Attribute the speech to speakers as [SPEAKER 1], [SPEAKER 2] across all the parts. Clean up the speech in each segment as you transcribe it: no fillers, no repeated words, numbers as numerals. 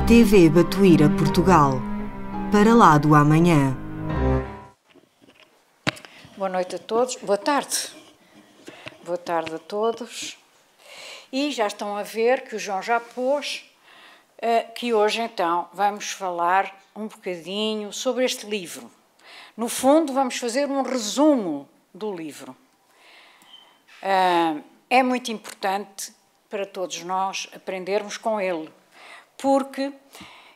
[SPEAKER 1] TV Batuíra Portugal. Para lá do amanhã.
[SPEAKER 2] Boa noite a todos. Boa tarde. Boa tarde a todos. E já estão a ver que o João já pôs, que hoje então vamos falar um bocadinho sobre este livro. No fundo vamos fazer um resumo do livro. É muito importante para todos nós aprendermos com ele, porque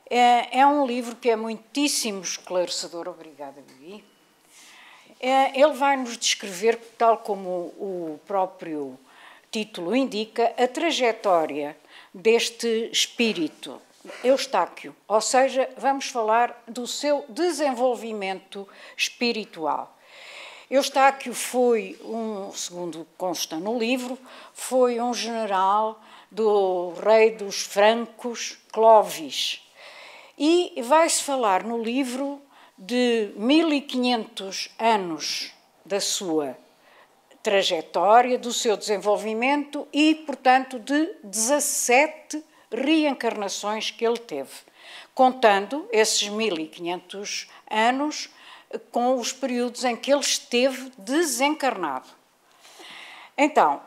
[SPEAKER 2] é um livro que é muitíssimo esclarecedor. Obrigada, Bibi. Ele vai nos descrever, tal como o próprio título indica, a trajetória deste espírito, Eustáquio, ou seja, vamos falar do seu desenvolvimento espiritual. Eustáquio foi segundo consta no livro, foi um general do rei dos francos, Clovis. E vai-se falar no livro de 1500 anos da sua trajetória, do seu desenvolvimento e, portanto, de 17 reencarnações que ele teve, contando esses 1500 anos com os períodos em que ele esteve desencarnado. Então,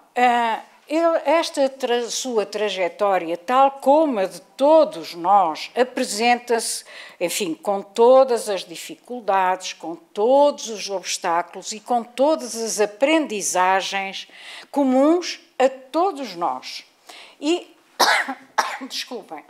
[SPEAKER 2] esta sua trajetória, tal como a de todos nós, apresenta-se, enfim, com todas as dificuldades, com todos os obstáculos e com todas as aprendizagens comuns a todos nós. E, desculpem,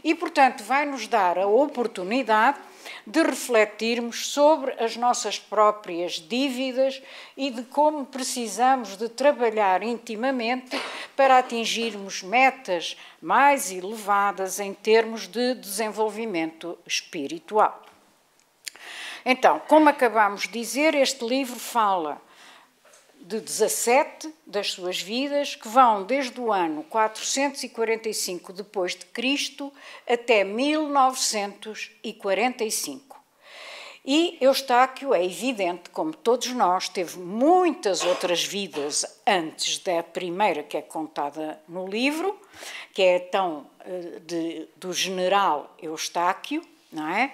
[SPEAKER 2] e, portanto, vai-nos dar a oportunidade de refletirmos sobre as nossas próprias dívidas e de como precisamos de trabalhar intimamente para atingirmos metas mais elevadas em termos de desenvolvimento espiritual. Então, como acabamos de dizer, este livro fala de 17 das suas vidas, que vão desde o ano 445 depois de Cristo até 1945. E Eustáquio, é evidente, como todos nós, teve muitas outras vidas antes da primeira que é contada no livro, que é então do general Eustáquio, não é?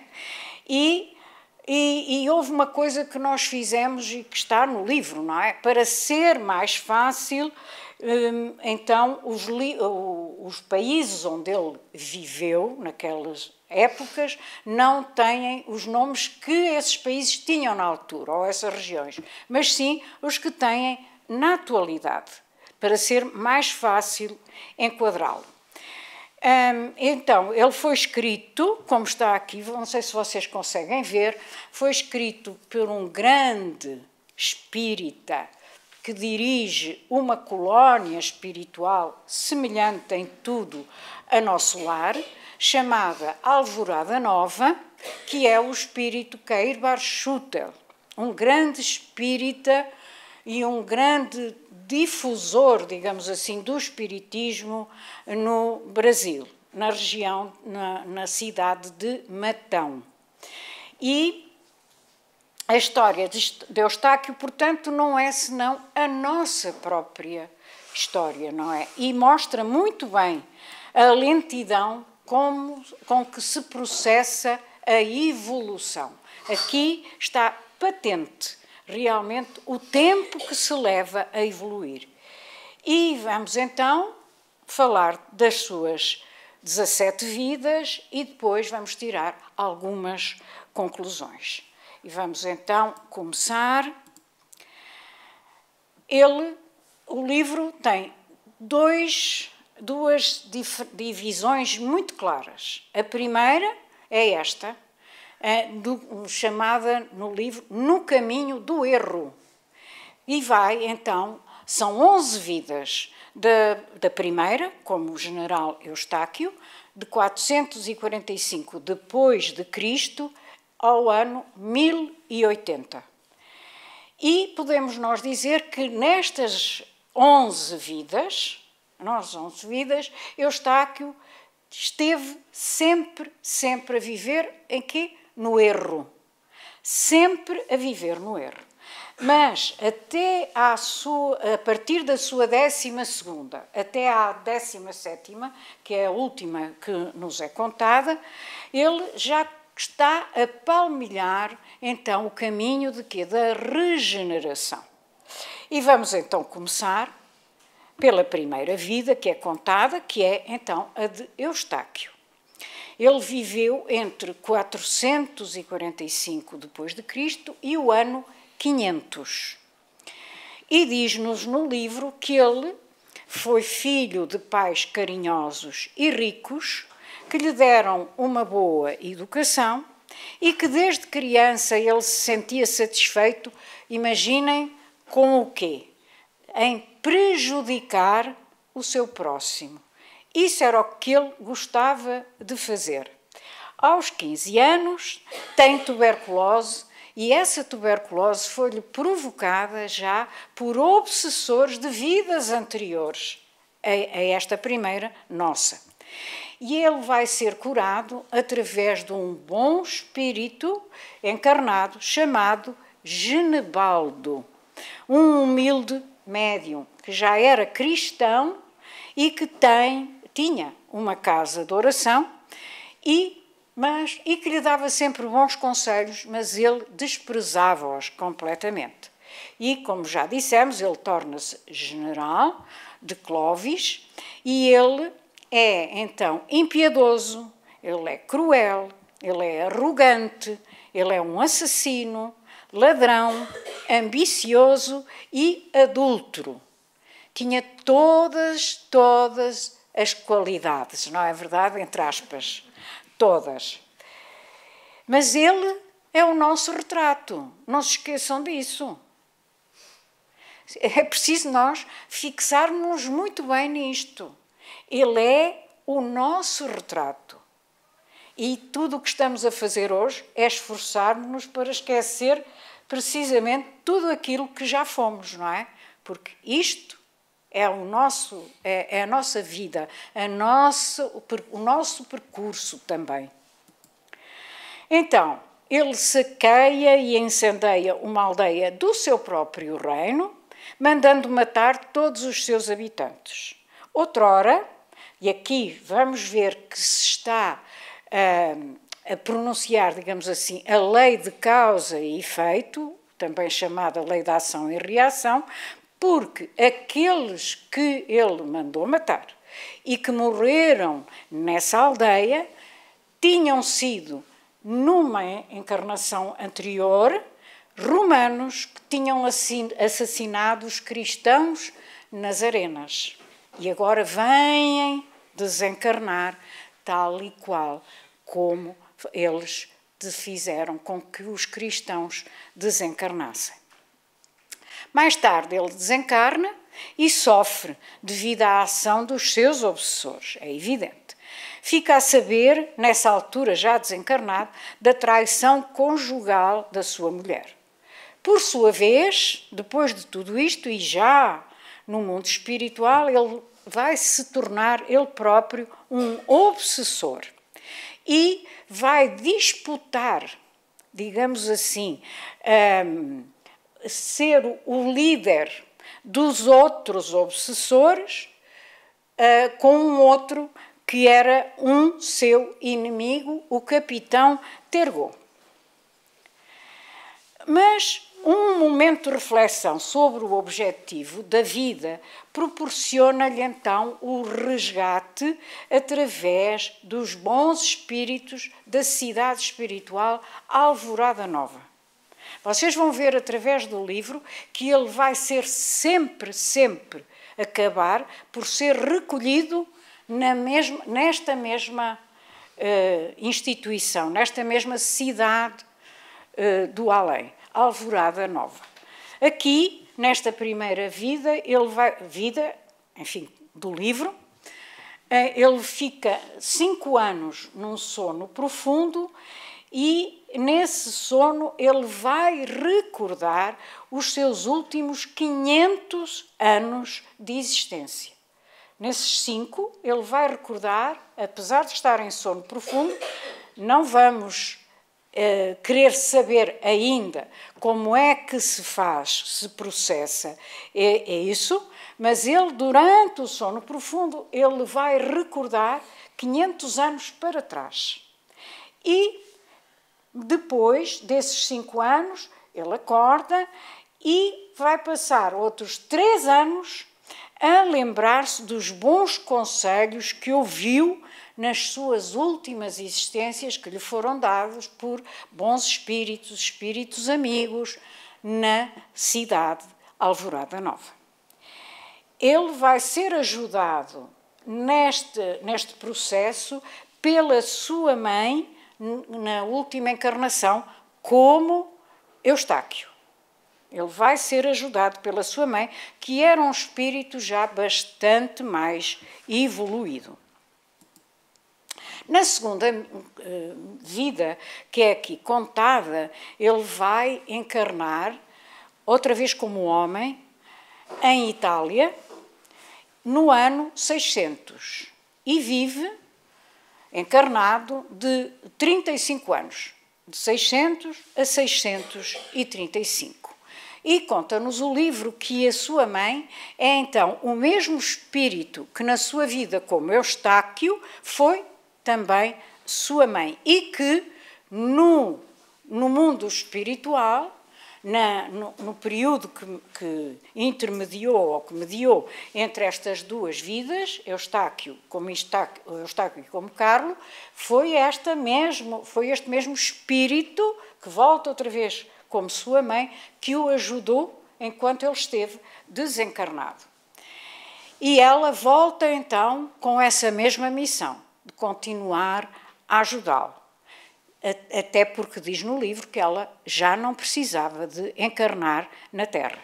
[SPEAKER 2] E houve uma coisa que nós fizemos e que está no livro, não é? Para ser mais fácil, então, os países onde ele viveu, naquelas épocas, não têm os nomes que esses países tinham na altura, ou essas regiões, mas sim os que têm na atualidade, para ser mais fácil enquadrá-lo. Então, ele foi escrito, como está aqui, não sei se vocês conseguem ver, foi escrito por um grande espírita que dirige uma colónia espiritual semelhante em tudo a nosso lar, chamada Alvorada Nova, que é o espírito Cair Bar Schutel, um grande espírita e um grande difusor, digamos assim, do espiritismo no Brasil, na região, na cidade de Matão. E a história de Eustáquio, portanto, não é senão a nossa própria história, não é? E mostra muito bem a lentidão com que se processa a evolução. Aqui está patente realmente o tempo que se leva a evoluir. E vamos então falar das suas 17 vidas e depois vamos tirar algumas conclusões. E vamos então começar. O livro tem duas divisões muito claras. A primeira é esta, chamada no livro No Caminho do Erro. E vai, então, são 11 vidas da primeira, como o general Eustáquio, de 445 depois de Cristo ao ano 1080. E podemos nós dizer que nestas 11 vidas, Eustáquio esteve sempre a viver em quê? No erro. Sempre a viver no erro. Mas a partir da sua 12ª até à 17ª, que é a última que nos é contada, ele já está a palmilhar então o caminho de quê? Da regeneração. E vamos então começar pela primeira vida que é contada, que é então a de Eustáquio. Ele viveu entre 445 depois de Cristo e o ano 500. E diz-nos no livro que ele foi filho de pais carinhosos e ricos, que lhe deram uma boa educação e que desde criança ele se sentia satisfeito, imaginem, com o quê? Em prejudicar o seu próximo. Isso era o que ele gostava de fazer. Aos 15 anos tem tuberculose e essa tuberculose foi-lhe provocada já por obsessores de vidas anteriores a esta primeira nossa. E ele vai ser curado através de um bom espírito encarnado chamado Genebaldo, um humilde médium que já era cristão e que tinha uma casa de oração e que lhe dava sempre bons conselhos, mas ele desprezava-os completamente. E, como já dissemos, ele torna-se general de Clovis e ele é, então, impiedoso, ele é cruel, ele é arrogante, ele é um assassino, ladrão, ambicioso e adúltero. Tinha todas as qualidades, não é verdade? Entre aspas, todas. Mas ele é o nosso retrato, não se esqueçam disso. É preciso nós fixarmos muito bem nisto. Ele é o nosso retrato. E tudo o que estamos a fazer hoje é esforçar-nos para esquecer precisamente tudo aquilo que já fomos, não é? Porque isto é a nossa vida, o nosso percurso também. Então, ele saqueia e incendeia uma aldeia do seu próprio reino, mandando matar todos os seus habitantes. Outrora, e aqui vamos ver que se está a pronunciar, digamos assim, a lei de causa e efeito, também chamada lei da ação e reação, porque aqueles que ele mandou matar e que morreram nessa aldeia tinham sido, numa encarnação anterior, romanos que tinham assassinado os cristãos nas arenas. E agora vêm desencarnar tal e qual como eles fizeram com que os cristãos desencarnassem. Mais tarde ele desencarna e sofre devido à ação dos seus obsessores, é evidente. Fica a saber, nessa altura já desencarnado, da traição conjugal da sua mulher. Por sua vez, depois de tudo isto e já no mundo espiritual, ele vai se tornar ele próprio um obsessor e vai disputar, digamos assim, ser o líder dos outros obsessores com um outro que era um seu inimigo, o capitão Tergot. Mas um momento de reflexão sobre o objetivo da vida proporciona-lhe então o resgate através dos bons espíritos da cidade espiritual Alvorada Nova. Vocês vão ver através do livro que ele vai ser sempre acabar por ser recolhido nesta mesma instituição, nesta mesma cidade do além, Alvorada Nova. Aqui, nesta primeira vida, do livro, ele fica 5 anos num sono profundo e nesse sono ele vai recordar os seus últimos 500 anos de existência. Nesses 5, ele vai recordar, apesar de estar em sono profundo, não vamos querer saber ainda como é que se faz, se processa, é isso, mas ele, durante o sono profundo, ele vai recordar 500 anos para trás. E depois desses 5 anos, ele acorda e vai passar outros 3 anos a lembrar-se dos bons conselhos que ouviu nas suas últimas existências, que lhe foram dados por bons espíritos, espíritos amigos, na cidade Alvorada Nova. Ele vai ser ajudado neste processo pela sua mãe, na última encarnação, como Eustáquio. Ele vai ser ajudado pela sua mãe, que era um espírito já bastante mais evoluído. Na segunda vida, que é aqui contada, ele vai encarnar, outra vez como homem, em Itália, no ano 600, e vive encarnado de 35 anos, de 600 a 635. E conta-nos o livro que a sua mãe é então o mesmo espírito que na sua vida, como Eustáquio, foi também sua mãe, e que no mundo espiritual, no período que intermediou ou que mediou entre estas duas vidas, Eustáquio e como Carlo, foi este mesmo espírito que volta outra vez como sua mãe, que o ajudou enquanto ele esteve desencarnado. E ela volta então com essa mesma missão, de continuar a ajudá-lo. Até porque diz no livro que ela já não precisava de encarnar na Terra.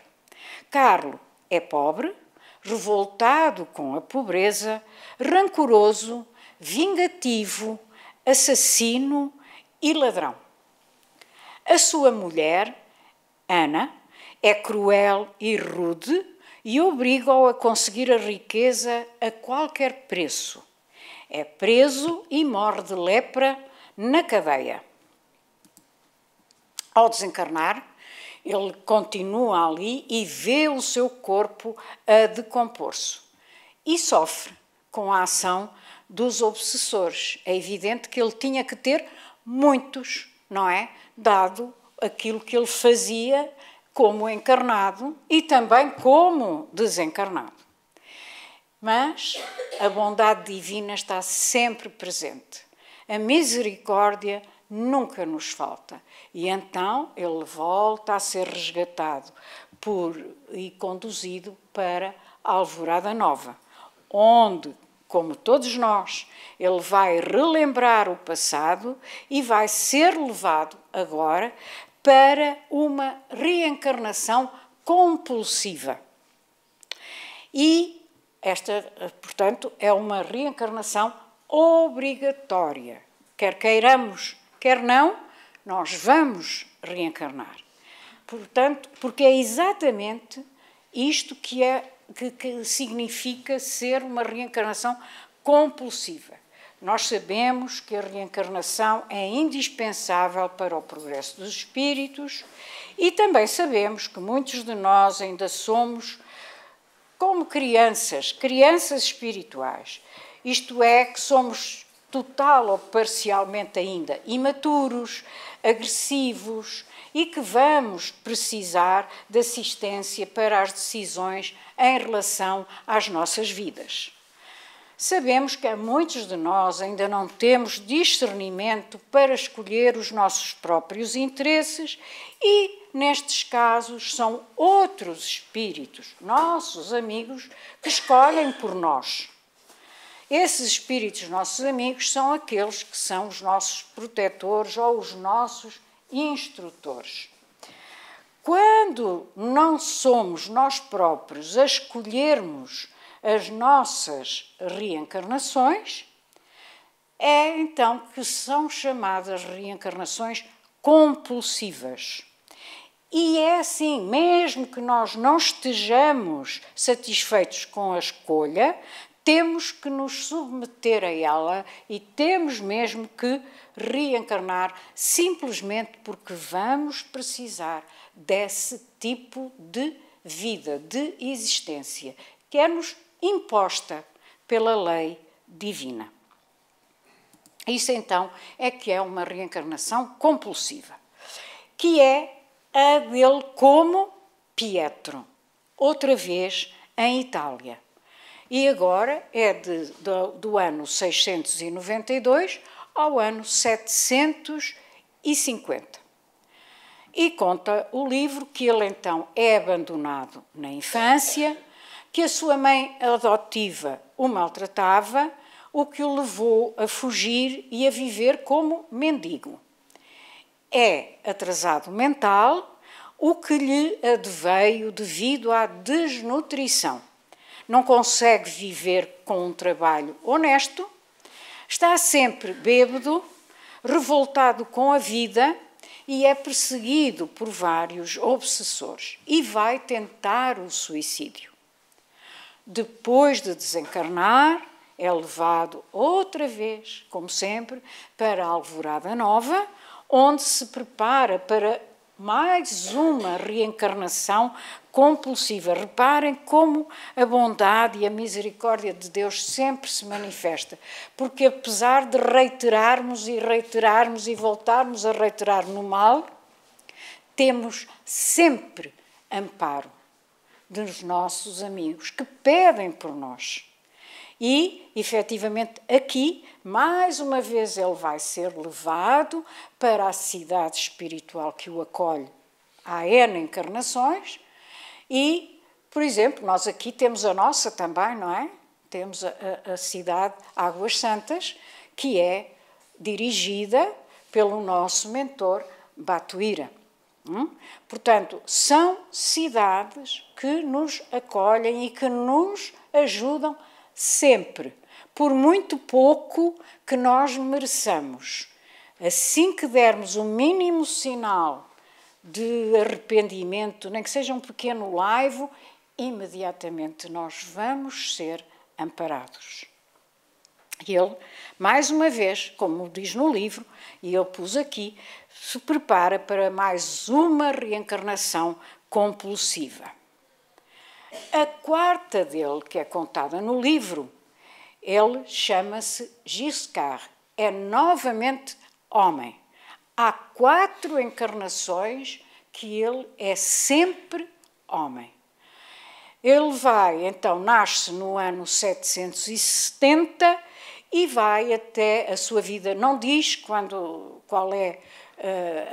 [SPEAKER 2] Carlo é pobre, revoltado com a pobreza, rancoroso, vingativo, assassino e ladrão. A sua mulher, Ana, é cruel e rude e obriga-o a conseguir a riqueza a qualquer preço. É preso e morre de lepra na cadeia. Ao desencarnar, ele continua ali e vê o seu corpo a decompor-se e sofre com a ação dos obsessores. É evidente que ele tinha que ter muitos, não é? Dado aquilo que ele fazia como encarnado e também como desencarnado. Mas a bondade divina está sempre presente. A misericórdia nunca nos falta. E então ele volta a ser resgatado e conduzido para a Alvorada Nova, onde, como todos nós, ele vai relembrar o passado e vai ser levado agora para uma reencarnação compulsiva. E esta, portanto, é uma reencarnação obrigatória. Quer queiramos, quer não, nós vamos reencarnar. Portanto, porque é exatamente isto que significa ser uma reencarnação compulsiva. Nós sabemos que a reencarnação é indispensável para o progresso dos espíritos e também sabemos que muitos de nós ainda somos como crianças espirituais. Isto é, que somos total ou parcialmente ainda imaturos, agressivos e que vamos precisar de assistência para as decisões em relação às nossas vidas. Sabemos que muitos de nós ainda não temos discernimento para escolher os nossos próprios interesses e, nestes casos, são outros espíritos, nossos amigos, que escolhem por nós. Esses espíritos, nossos amigos, são aqueles que são os nossos protetores ou os nossos instrutores. Quando não somos nós próprios a escolhermos as nossas reencarnações, é então que são chamadas reencarnações compulsivas. E é assim, mesmo que nós não estejamos satisfeitos com a escolha, temos que nos submeter a ela e temos mesmo que reencarnar simplesmente porque vamos precisar desse tipo de vida, de existência, que é-nos imposta pela lei divina. Isso então é que é uma reencarnação compulsiva, que é a dele como Pietro, outra vez em Itália. E agora é do ano 692 ao ano 750. E conta o livro que ele então é abandonado na infância, que a sua mãe adotiva o maltratava, o que o levou a fugir e a viver como mendigo. É atrasado mental, o que lhe adveio devido à desnutrição. Não consegue viver com um trabalho honesto, está sempre bêbado, revoltado com a vida e é perseguido por vários obsessores e vai tentar o suicídio. Depois de desencarnar, é levado outra vez, como sempre, para a Alvorada Nova, onde se prepara para mais uma reencarnação compulsiva. Reparem como a bondade e a misericórdia de Deus sempre se manifesta, porque apesar de reiterarmos e voltarmos a reiterar no mal, temos sempre amparo dos nossos amigos que pedem por nós. E, efetivamente, aqui, mais uma vez, ele vai ser levado para a cidade espiritual que o acolhe há N encarnações e, por exemplo, nós aqui temos a nossa também, não é? Temos a cidade Águas Santas, que é dirigida pelo nosso mentor Batuíra. Portanto, são cidades que nos acolhem e que nos ajudam sempre, por muito pouco que nós mereçamos. Assim que dermos o mínimo sinal de arrependimento, nem que seja um pequeno laivo, imediatamente nós vamos ser amparados. E ele, mais uma vez, como diz no livro, e eu pus aqui, se prepara para mais uma reencarnação compulsiva. A quarta dele, que é contada no livro, ele chama-se Giscard, é novamente homem. Há 4 encarnações que ele é sempre homem. Ele vai, então, nasce no ano 770 e vai até a sua vida, não diz qual é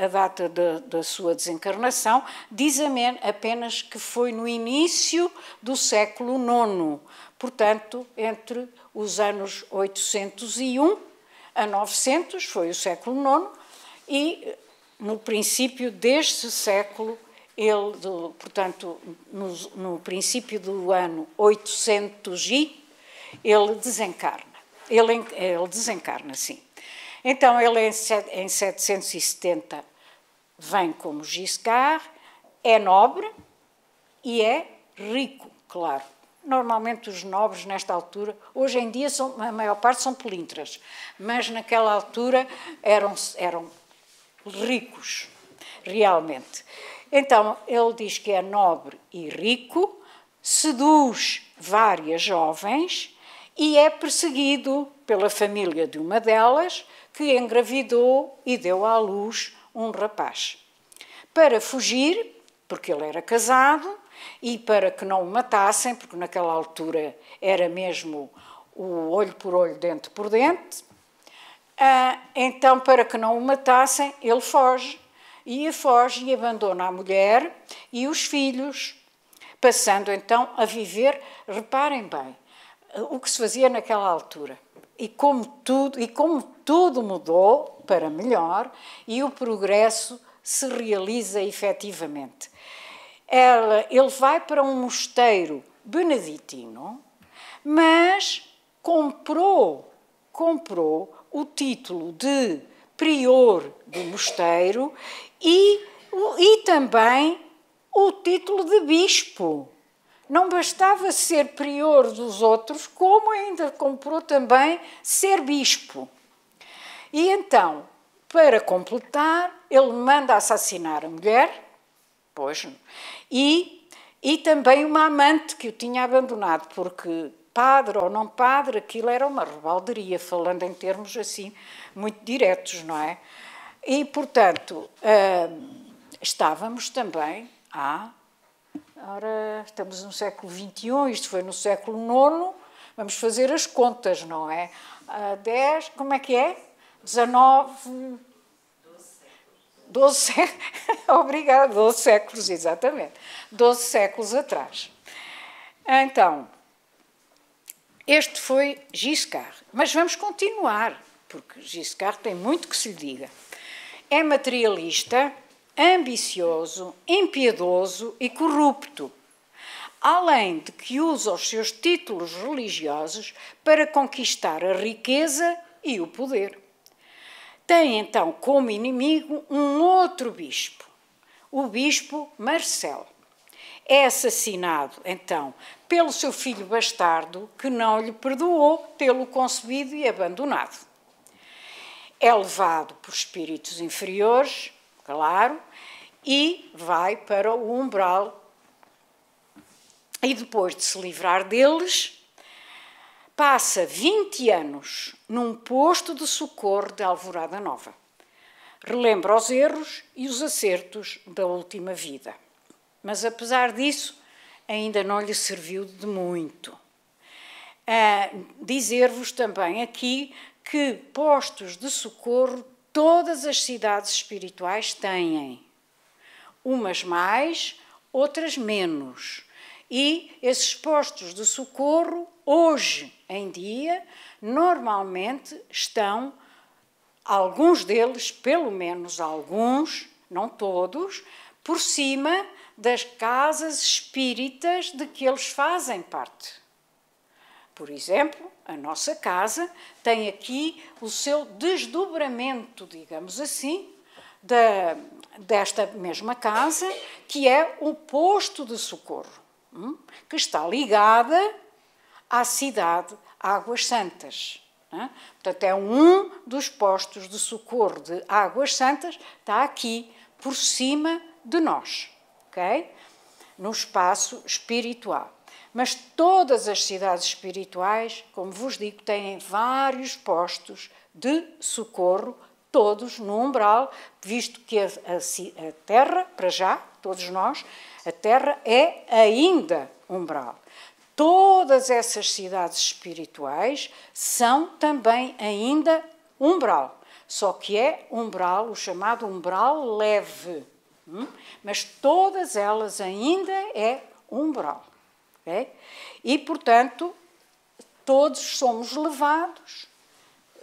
[SPEAKER 2] a data da sua desencarnação, diz apenas que foi no início do século IX, portanto, entre os anos 801 a 900, foi o século IX, e no princípio deste século, portanto, no princípio do ano 800, ele desencarna. Ele desencarna, sim. Então, ele em 770 vem como Giscard, é nobre e é rico, claro. Normalmente os nobres nesta altura, hoje em dia a maior parte são pelintras, mas naquela altura eram ricos, realmente. Então, ele diz que é nobre e rico, seduz várias jovens e é perseguido pela família de uma delas, que engravidou e deu à luz um rapaz. Para fugir, porque ele era casado, e para que não o matassem, porque naquela altura era mesmo o olho por olho, dente por dente, então, para que não o matassem, ele foge e abandona a mulher e os filhos, passando então a viver, reparem bem, o que se fazia naquela altura. E como tudo mudou para melhor e o progresso se realiza efetivamente. Ele vai para um mosteiro beneditino, mas comprou o título de prior do mosteiro e também o título de bispo. não bastava ser prior dos outros, como ainda comprou também ser bispo. E então, para completar, ele manda assassinar a mulher, pois, e também uma amante que o tinha abandonado, porque padre ou não padre, aquilo era uma rebaldaria, falando em termos assim muito diretos, não é? E, portanto, estávamos também ora, estamos no século XXI, isto foi no século IX, vamos fazer as contas, não é? 10, como é que é? 19... 12 séculos. Obrigada, 12 séculos, exatamente. 12 séculos atrás. Então, este foi Giscard. Mas vamos continuar, porque Giscard tem muito que se lhe diga. É materialista, ambicioso, impiedoso e corrupto, além de que usa os seus títulos religiosos para conquistar a riqueza e o poder. Tem, então, como inimigo um outro bispo, o bispo Marcel. É assassinado, então, pelo seu filho bastardo, que não lhe perdoou tê-lo concebido e abandonado. É levado por espíritos inferiores, claro, e vai para o umbral. E depois de se livrar deles, passa 20 anos num posto de socorro de Alvorada Nova. Relembra os erros e os acertos da última vida. Mas, apesar disso, ainda não lhe serviu de muito. Dizer-vos também aqui que postos de socorro todas as cidades espirituais têm. Umas mais, outras menos. E esses postos de socorro, hoje em dia, normalmente estão, alguns deles, pelo menos alguns, não todos, por cima das casas espíritas de que eles fazem parte. Por exemplo, a nossa casa tem aqui o seu desdobramento, digamos assim, desta mesma casa, que é o posto de socorro, que está ligada à cidade Águas Santas. Portanto, é um dos postos de socorro de Águas Santas, está aqui, por cima de nós, ok? No espaço espiritual. Mas todas as cidades espirituais, como vos digo, têm vários postos de socorro, todos no umbral, visto que a Terra, para já, todos nós, a Terra é ainda umbral. Todas essas cidades espirituais são também ainda umbral, só que é umbral, o chamado umbral leve, mas todas elas ainda é umbral. Okay? E, portanto, todos somos levados,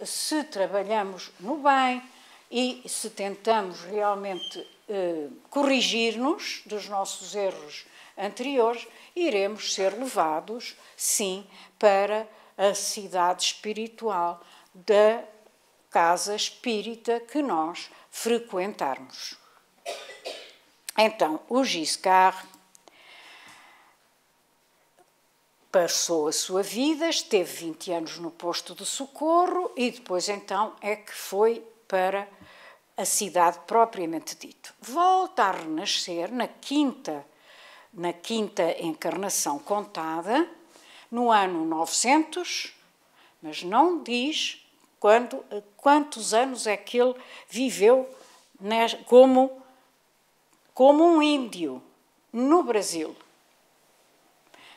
[SPEAKER 2] se trabalhamos no bem e se tentamos realmente corrigir-nos dos nossos erros anteriores, iremos ser levados, sim, para a cidade espiritual da casa espírita que nós frequentarmos. Então, o Giscard passou a sua vida, esteve 20 anos no posto de socorro e depois então é que foi para a cidade propriamente dita. Volta a renascer na quinta encarnação contada, no ano 900, mas não diz quantos anos é que ele viveu como um índio no Brasil.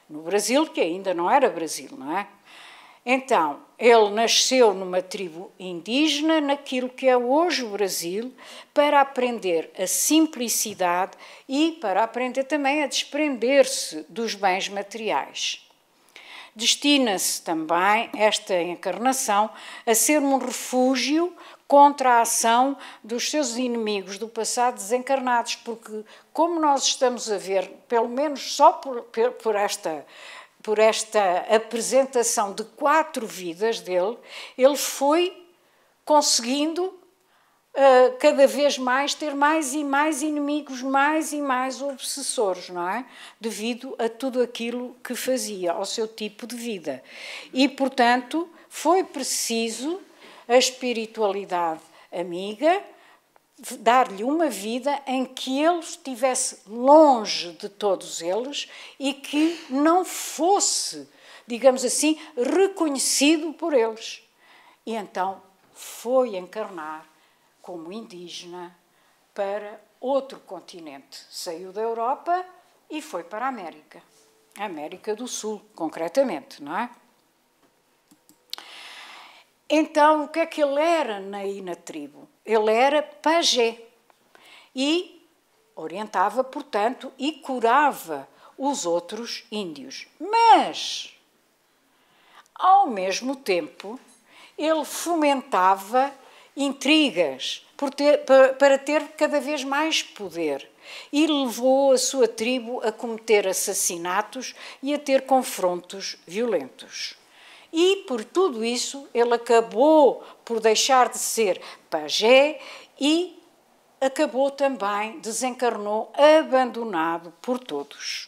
[SPEAKER 2] No Brasil, que ainda não era Brasil, não é? Então, ele nasceu numa tribo indígena, naquilo que é hoje o Brasil, para aprender a simplicidade e para aprender também a desprender-se dos bens materiais. Destina-se também, esta encarnação, a ser um refúgio contra a ação dos seus inimigos do passado desencarnados, porque, como nós estamos a ver, pelo menos só por esta apresentação de 4 vidas dele, ele foi conseguindo cada vez mais ter mais e mais inimigos, mais e mais obsessores, não é? Devido a tudo aquilo que fazia, ao seu tipo de vida. E, portanto, foi preciso a espiritualidade amiga dar-lhe uma vida em que ele estivesse longe de todos eles e que não fosse, digamos assim, reconhecido por eles. E então foi encarnar como indígena para outro continente. Saiu da Europa e foi para a América. A América do Sul, concretamente, não é? Então, o que é que ele era aí na tribo? Ele era pajé e orientava, portanto, e curava os outros índios. Mas, ao mesmo tempo, ele fomentava intrigas para ter cada vez mais poder e levou a sua tribo a cometer assassinatos e a ter confrontos violentos. E, por tudo isso, ele acabou por deixar de ser pajé e acabou também, desencarnou, abandonado por todos.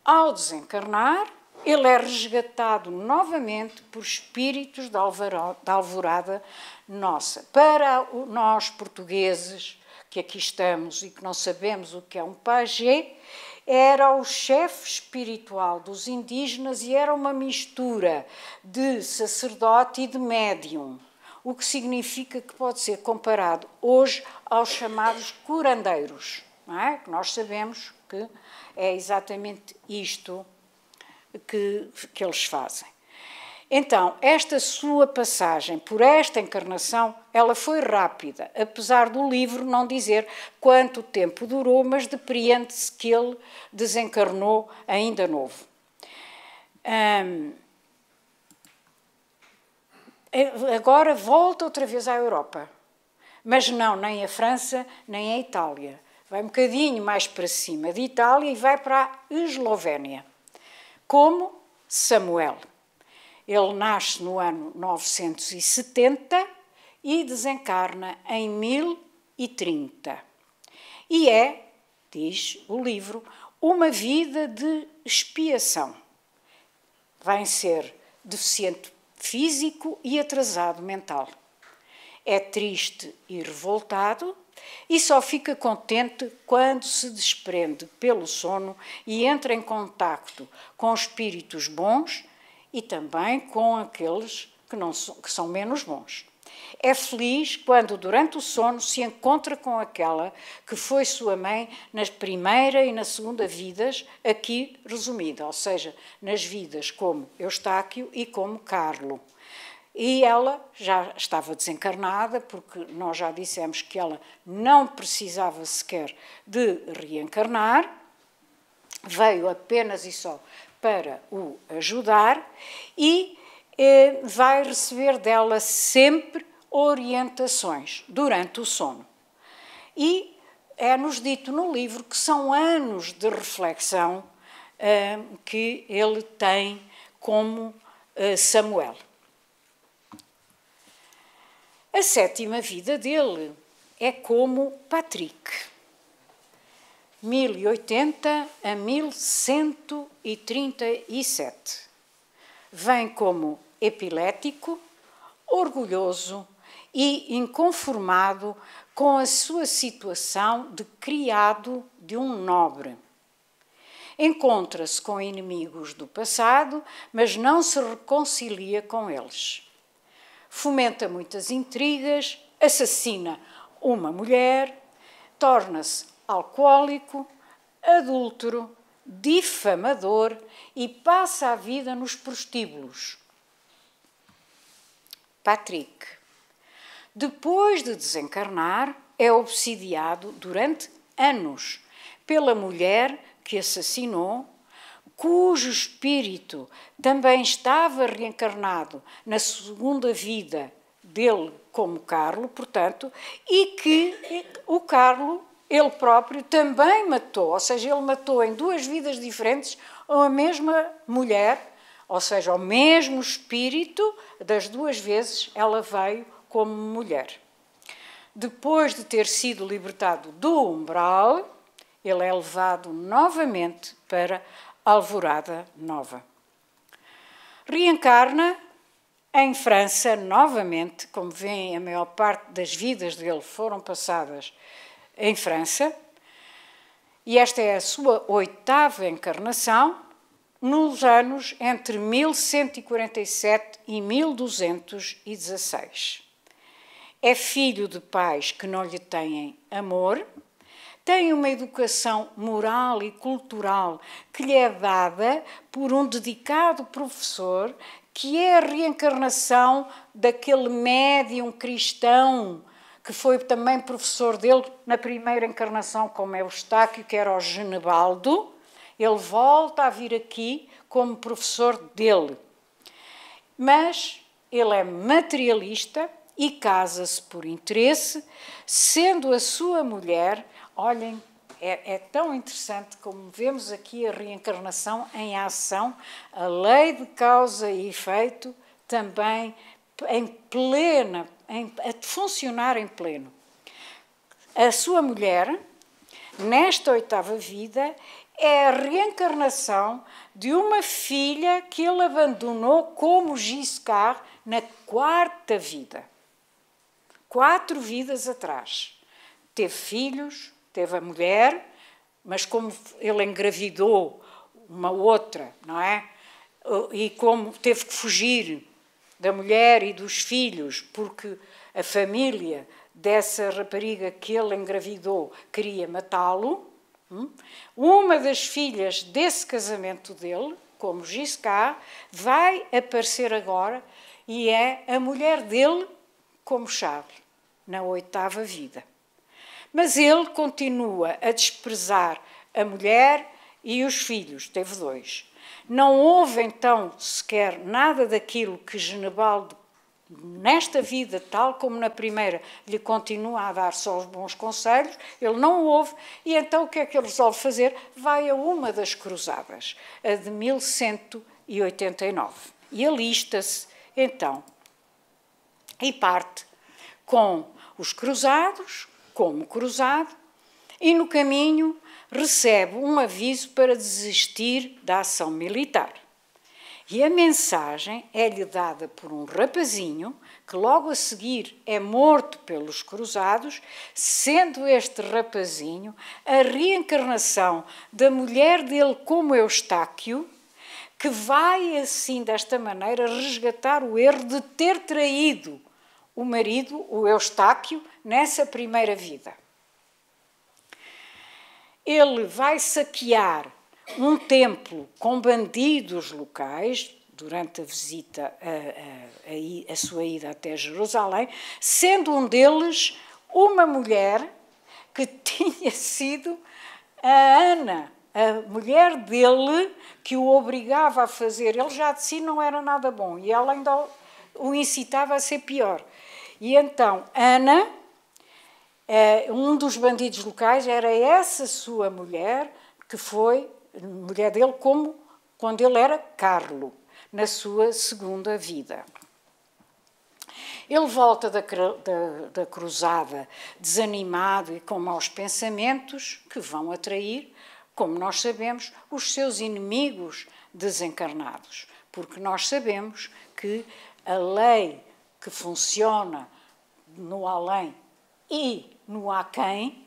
[SPEAKER 2] Ao desencarnar, ele é resgatado novamente por espíritos da alvorada nossa. Para nós portugueses, que aqui estamos e que não sabemos o que é um pajé, era o chefe espiritual dos indígenas e era uma mistura de sacerdote e de médium, o que significa que pode ser comparado hoje aos chamados curandeiros, não é? Que nós sabemos que é exatamente isto que eles fazem. Então, esta sua passagem por esta encarnação, ela foi rápida, apesar do livro não dizer quanto tempo durou, mas depreende-se que ele desencarnou ainda novo. Agora volta outra vez à Europa, mas não, nem a França, nem a Itália. Vai um bocadinho mais para cima de Itália e vai para a Eslovénia, como Samuel. Ele nasce no ano 970 e desencarna em 1030. E é, diz o livro, uma vida de expiação. Vai ser deficiente físico e atrasado mental. É triste e revoltado e só fica contente quando se desprende pelo sono e entra em contacto com espíritos bons e também com aqueles que são menos bons. É feliz quando, durante o sono, se encontra com aquela que foi sua mãe na primeira e na segunda vidas, aqui resumida, ou seja, nas vidas como Eustáquio e como Carlo. E ela já estava desencarnada, porque nós já dissemos que ela não precisava sequer de reencarnar, veio apenas e só para o ajudar e vai receber dela sempre orientações durante o sono. E é-nos dito no livro que são anos de reflexão que ele tem como Samuel. A sétima vida dele é como Patrick, 1080 a 1137. Vem como epilético, orgulhoso e inconformado com a sua situação de criado de um nobre. Encontra-se com inimigos do passado, mas não se reconcilia com eles. Fomenta muitas intrigas, assassina uma mulher, torna-se alcoólico, adúltero, difamador e passa a vida nos prostíbulos. Patrick, depois de desencarnar, é obsidiado durante anos pela mulher que assassinou, cujo espírito também estava reencarnado na segunda vida dele como Carlo, portanto, e que o Carlo, ele próprio, também matou, ou seja, ele matou em duas vidas diferentes a mesma mulher, ou seja, o mesmo espírito, das duas vezes ela veio como mulher. depois de ter sido libertado do umbral, ele é levado novamente para Alvorada Nova. Reencarna em França novamente, como veem, a maior parte das vidas dele foram passadas em França, e esta é a sua 8ª encarnação, nos anos entre 1147 e 1216. É filho de pais que não lhe têm amor, tem uma educação moral e cultural que lhe é dada por um dedicado professor, que é a reencarnação daquele médium cristão que foi também professor dele na primeira encarnação, como é o Eustáquio, que era o Genebaldo. Ele volta a vir aqui como professor dele. Mas ele é materialista e casa-se por interesse, sendo a sua mulher, olhem, é tão interessante como vemos aqui a reencarnação em ação, a lei de causa e efeito também em plena, a funcionar em pleno. A sua mulher, nesta 8ª vida, é a reencarnação de uma filha que ele abandonou como Giscard na 4ª vida. 4 vidas atrás. Teve filhos, teve a mulher, mas como ele engravidou uma outra, não é? E como teve que fugir da mulher e dos filhos, porque a família dessa rapariga que ele engravidou queria matá-lo, uma das filhas desse casamento dele, como Giscard, vai aparecer agora e é a mulher dele como Charles, na 8ª vida. Mas ele continua a desprezar a mulher e os filhos, teve 2. Não houve, então, sequer nada daquilo que Genebaldo, nesta vida, tal como na primeira, lhe continua a dar só os bons conselhos, ele não ouve, e então o que é que ele resolve fazer? Vai a uma das cruzadas, a de 1189, e alista-se, então, e parte com os cruzados, como cruzado, e no caminho recebe um aviso para desistir da ação militar. E a mensagem é-lhe dada por um rapazinho, que logo a seguir é morto pelos cruzados, sendo este rapazinho a reencarnação da mulher dele como Eustáquio, que vai assim, desta maneira, resgatar o erro de ter traído o marido, o Eustáquio, nessa primeira vida. Ele vai saquear um templo com bandidos locais, durante a visita, a sua ida até Jerusalém, sendo um deles uma mulher que tinha sido a Ana, a mulher dele, que o obrigava a fazer. Ele já de si não era nada bom, e ela ainda o incitava a ser pior. E então, Ana, um dos bandidos locais, era essa sua mulher, que foi mulher dele como quando ele era Carlo, na sua 2ª vida. Ele volta da cruzada desanimado e com maus pensamentos que vão atrair, como nós sabemos, os seus inimigos desencarnados, porque nós sabemos que a lei que funciona no além e no aquém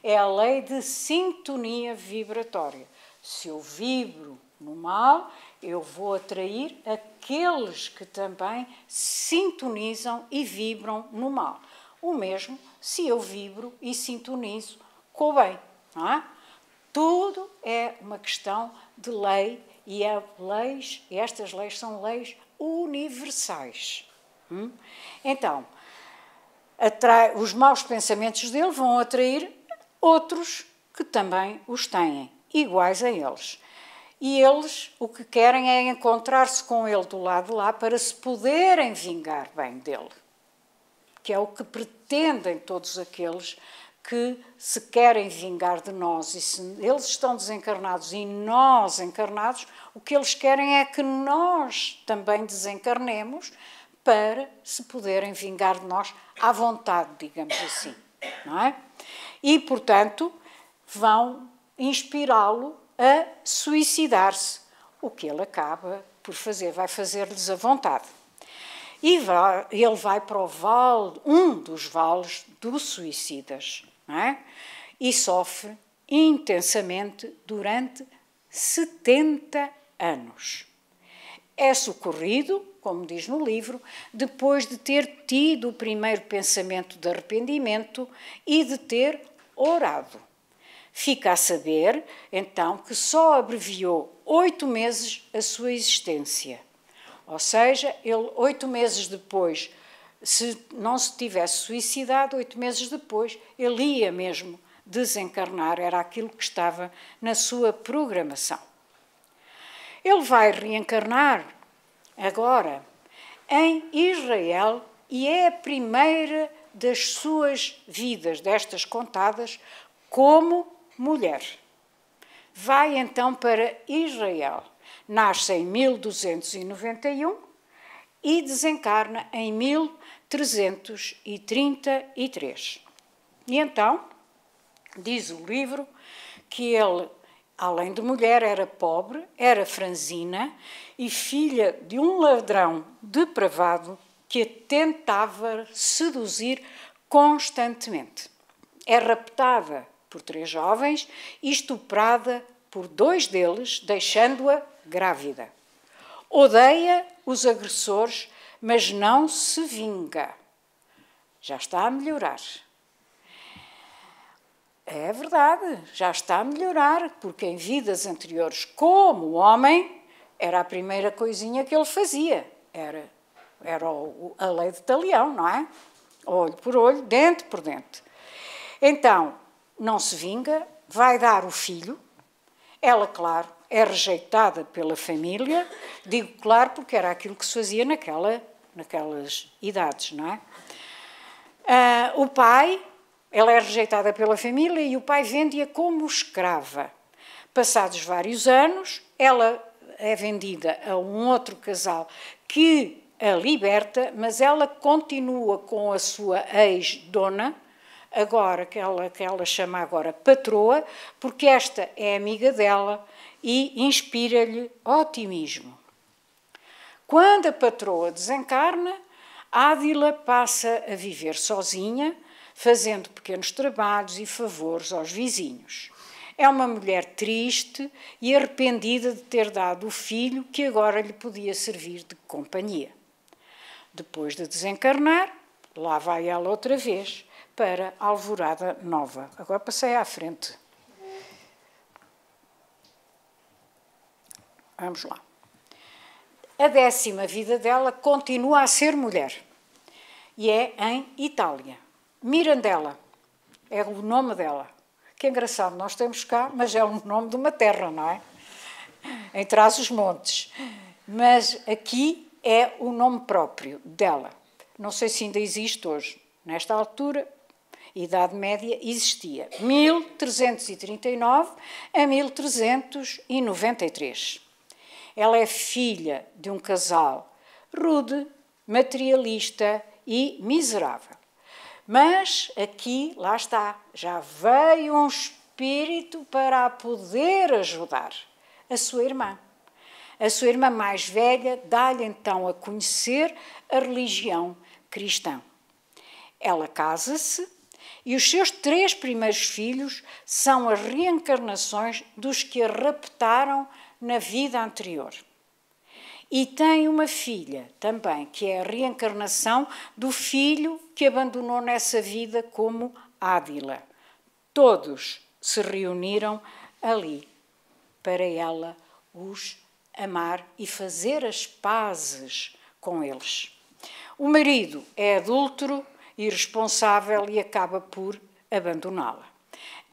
[SPEAKER 2] é a lei de sintonia vibratória. Se eu vibro no mal, eu vou atrair aqueles que também sintonizam e vibram no mal. O mesmo se eu vibro e sintonizo com o bem. Não é? Tudo é uma questão de lei, e estas leis são leis universais. Então, os maus pensamentos dele vão atrair outros que também os têm, iguais a eles. E eles o que querem é encontrar-se com ele do lado de lá para se poderem vingar bem dele, que é o que pretendem todos aqueles que se querem vingar de nós. E se eles estão desencarnados e nós encarnados, o que eles querem é que nós também desencarnemos para se poderem vingar de nós à vontade, digamos assim, não é? E, portanto, vão inspirá-lo a suicidar-se, o que ele acaba por fazer, vai fazer-lhes a vontade. E ele vai para o vale, um dos vales dos suicidas, não é? E sofre intensamente durante 70 anos. É socorrido, como diz no livro, depois de ter tido o primeiro pensamento de arrependimento e de ter orado. Fica a saber, então, que só abreviou 8 meses a sua existência. Ou seja, ele 8 meses depois, se não se tivesse suicidado, 8 meses depois, ele ia mesmo desencarnar, era aquilo que estava na sua programação. Ele vai reencarnar agora em Israel e é a primeira das suas vidas, destas contadas, como mulher. Vai então para Israel. Nasce em 1291 e desencarna em 1333. E então, diz o livro, que ele, além de mulher, era pobre, era franzina e filha de um ladrão depravado que a tentava seduzir constantemente. É raptada por 3 jovens e estuprada por 2 deles, deixando-a grávida. Odeia os agressores, mas não se vinga. Já está a melhorar. É verdade, já está a melhorar, porque em vidas anteriores, como homem, era a primeira coisinha que ele fazia. Era a lei de talião, não é? Olho por olho, dente por dente. Então, não se vinga, vai dar o filho. Ela, claro, é rejeitada pela família. Digo claro porque era aquilo que se fazia naquelas idades, não é? O pai, ela é rejeitada pela família e o pai vende-a como escrava. Passados vários anos, ela é vendida a um outro casal que a liberta, mas ela continua com a sua ex-dona, agora que ela chama agora patroa, porque esta é amiga dela e inspira-lhe otimismo. Quando a patroa desencarna, Ádila passa a viver sozinha, fazendo pequenos trabalhos e favores aos vizinhos. É uma mulher triste e arrependida de ter dado o filho que agora lhe podia servir de companhia. Depois de desencarnar, lá vai ela outra vez para a Alvorada Nova. Agora passei à frente. Vamos lá. A 10ª vida dela continua a ser mulher. E é em Itália. Mirandela é o nome dela. Que engraçado, nós temos cá, mas é o nome de uma terra, não é? Em Trás-os-Montes. Mas aqui é o nome próprio dela. Não sei se ainda existe hoje. Nesta altura, Idade Média existia. 1339 a 1393. Ela é filha de um casal rude, materialista e miserável. Mas aqui, lá está, já veio um espírito para a poder ajudar, a sua irmã. A sua irmã mais velha dá-lhe então a conhecer a religião cristã. Ela casa-se e os seus 3 primeiros filhos são as reencarnações dos que a raptaram na vida anterior. E tem uma filha também, que é a reencarnação do filho que abandonou nessa vida como Ádila. Todos se reuniram ali para ela os amar e fazer as pazes com eles. O marido é adúltero, irresponsável e acaba por abandoná-la.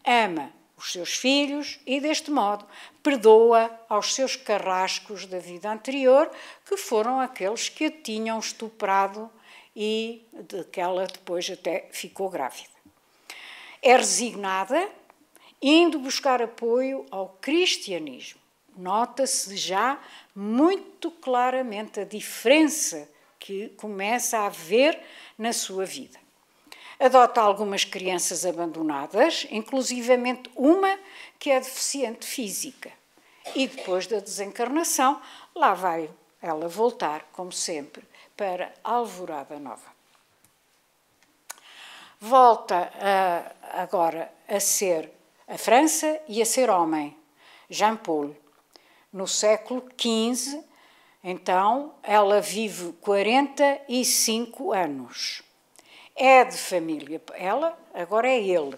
[SPEAKER 2] Ama os seus filhos e, deste modo, perdoa aos seus carrascos da vida anterior, que foram aqueles que a tinham estuprado e de que ela depois até ficou grávida. É resignada, indo buscar apoio ao cristianismo. Nota-se já muito claramente a diferença que começa a ver na sua vida. Adota algumas crianças abandonadas, inclusivamente uma que é deficiente física. E depois da desencarnação, lá vai ela voltar, como sempre, para Alvorada Nova. Volta agora a ser a França e a ser homem, Jean Paul. No século XV, então, ela vive 45 anos. É de família, ela, agora é ele,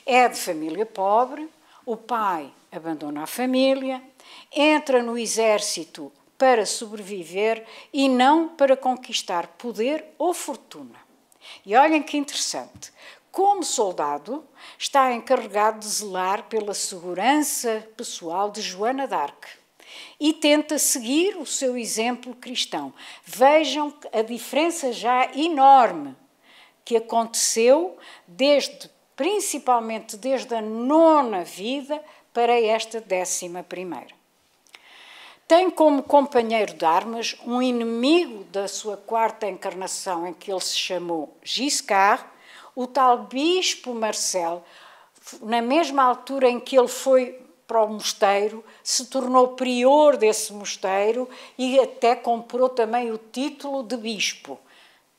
[SPEAKER 2] é de família pobre, o pai abandona a família, entra no exército para sobreviver e não para conquistar poder ou fortuna. E olhem que interessante, como soldado está encarregado de zelar pela segurança pessoal de Joana d'Arc e tenta seguir o seu exemplo cristão. Vejam a diferença já enorme que aconteceu principalmente desde a 9ª vida para esta 11ª. Tem como companheiro de armas um inimigo da sua 4ª encarnação, em que ele se chamou Giscard, o tal bispo Marcel, na mesma altura em que ele foi para o mosteiro, se tornou prior desse mosteiro e até comprou também o título de bispo.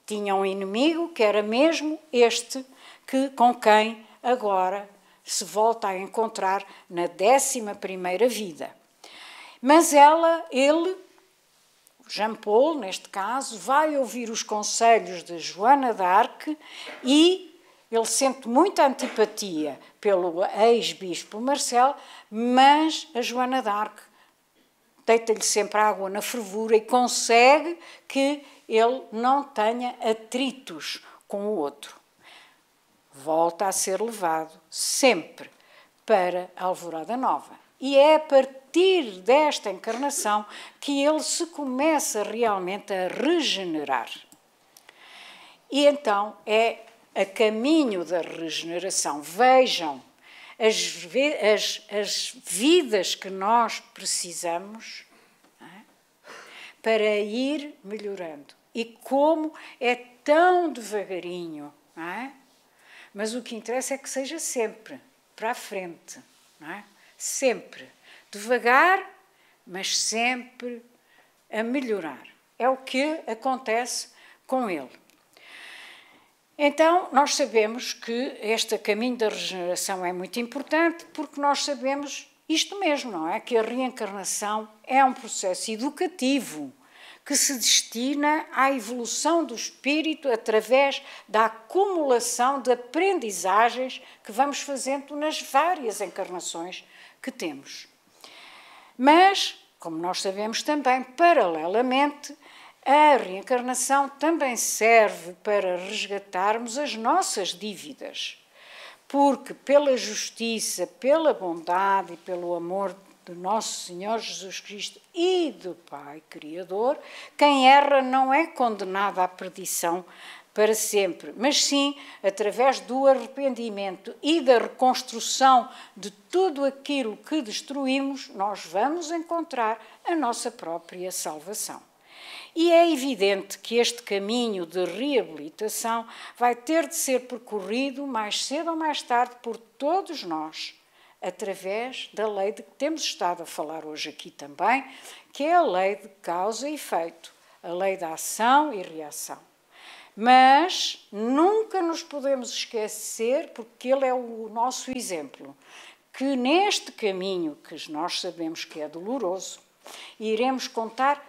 [SPEAKER 2] Tinha um inimigo que era mesmo este, com quem agora se volta a encontrar na 11ª vida. Mas ele, Jean Paul, neste caso, vai ouvir os conselhos de Joana d'Arc e ele sente muita antipatia pelo ex-bispo Marcel, mas a Joana d'Arc deita-lhe sempre água na fervura e consegue que ele não tenha atritos com o outro. Volta a ser levado sempre para a Alvorada Nova. E é a partir desta encarnação que ele se começa realmente a regenerar. E então é a caminho da regeneração. Vejam as vidas que nós precisamos, não é? Para ir melhorando. E como é tão devagarinho, não é? Mas o que interessa é que seja sempre para a frente, não é? Sempre. Devagar, mas sempre a melhorar. É o que acontece com ele. Então, nós sabemos que este caminho da regeneração é muito importante porque nós sabemos isto mesmo, não é? Que a reencarnação é um processo educativo que se destina à evolução do espírito através da acumulação de aprendizagens que vamos fazendo nas várias encarnações que temos. Mas, como nós sabemos também, paralelamente, a reencarnação também serve para resgatarmos as nossas dívidas, porque pela justiça, pela bondade e pelo amor de nosso Senhor Jesus Cristo e do Pai Criador, quem erra não é condenado à perdição para sempre, mas sim, através do arrependimento e da reconstrução de tudo aquilo que destruímos, nós vamos encontrar a nossa própria salvação. E é evidente que este caminho de reabilitação vai ter de ser percorrido mais cedo ou mais tarde por todos nós, através da lei de que temos estado a falar hoje aqui também, que é a lei de causa e efeito, a lei da ação e reação. Mas nunca nos podemos esquecer, porque ele é o nosso exemplo, que neste caminho, que nós sabemos que é doloroso, iremos contar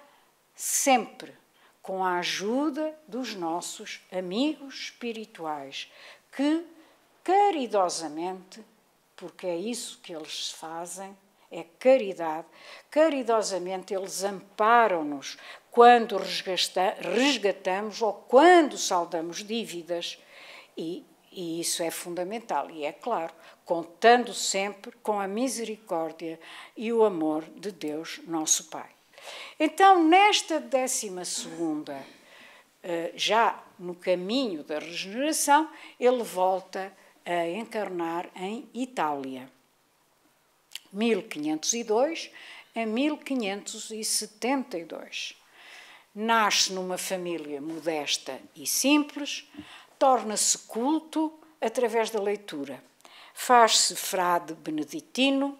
[SPEAKER 2] sempre com a ajuda dos nossos amigos espirituais, que caridosamente, porque é isso que eles fazem, é caridade, caridosamente eles amparam-nos quando resgatamos ou quando saldamos dívidas, e isso é fundamental, e é claro, contando sempre com a misericórdia e o amor de Deus, nosso Pai. Então, nesta 12ª, já no caminho da regeneração, ele volta a encarnar em Itália, 1502 a 1572. Nasce numa família modesta e simples, torna-se culto através da leitura. Faz-se frade beneditino,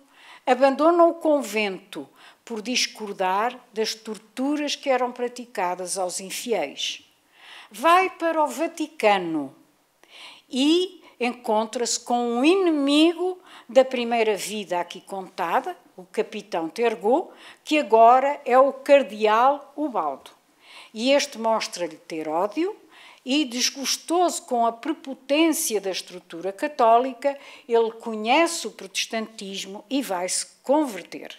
[SPEAKER 2] abandona o convento por discordar das torturas que eram praticadas aos infiéis. Vai para o Vaticano e encontra-se com um inimigo da primeira vida aqui contada, o capitão Tergot, que agora é o cardeal Ubaldo. E este mostra-lhe ter ódio e, desgostoso com a prepotência da estrutura católica, ele conhece o protestantismo e vai se converter.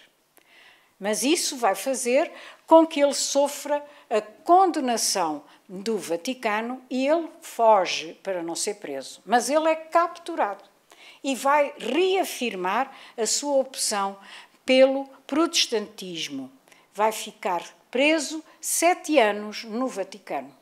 [SPEAKER 2] Mas isso vai fazer com que ele sofra a condenação do Vaticano e ele foge para não ser preso. Mas ele é capturado e vai reafirmar a sua opção pelo protestantismo. Vai ficar preso 7 anos no Vaticano.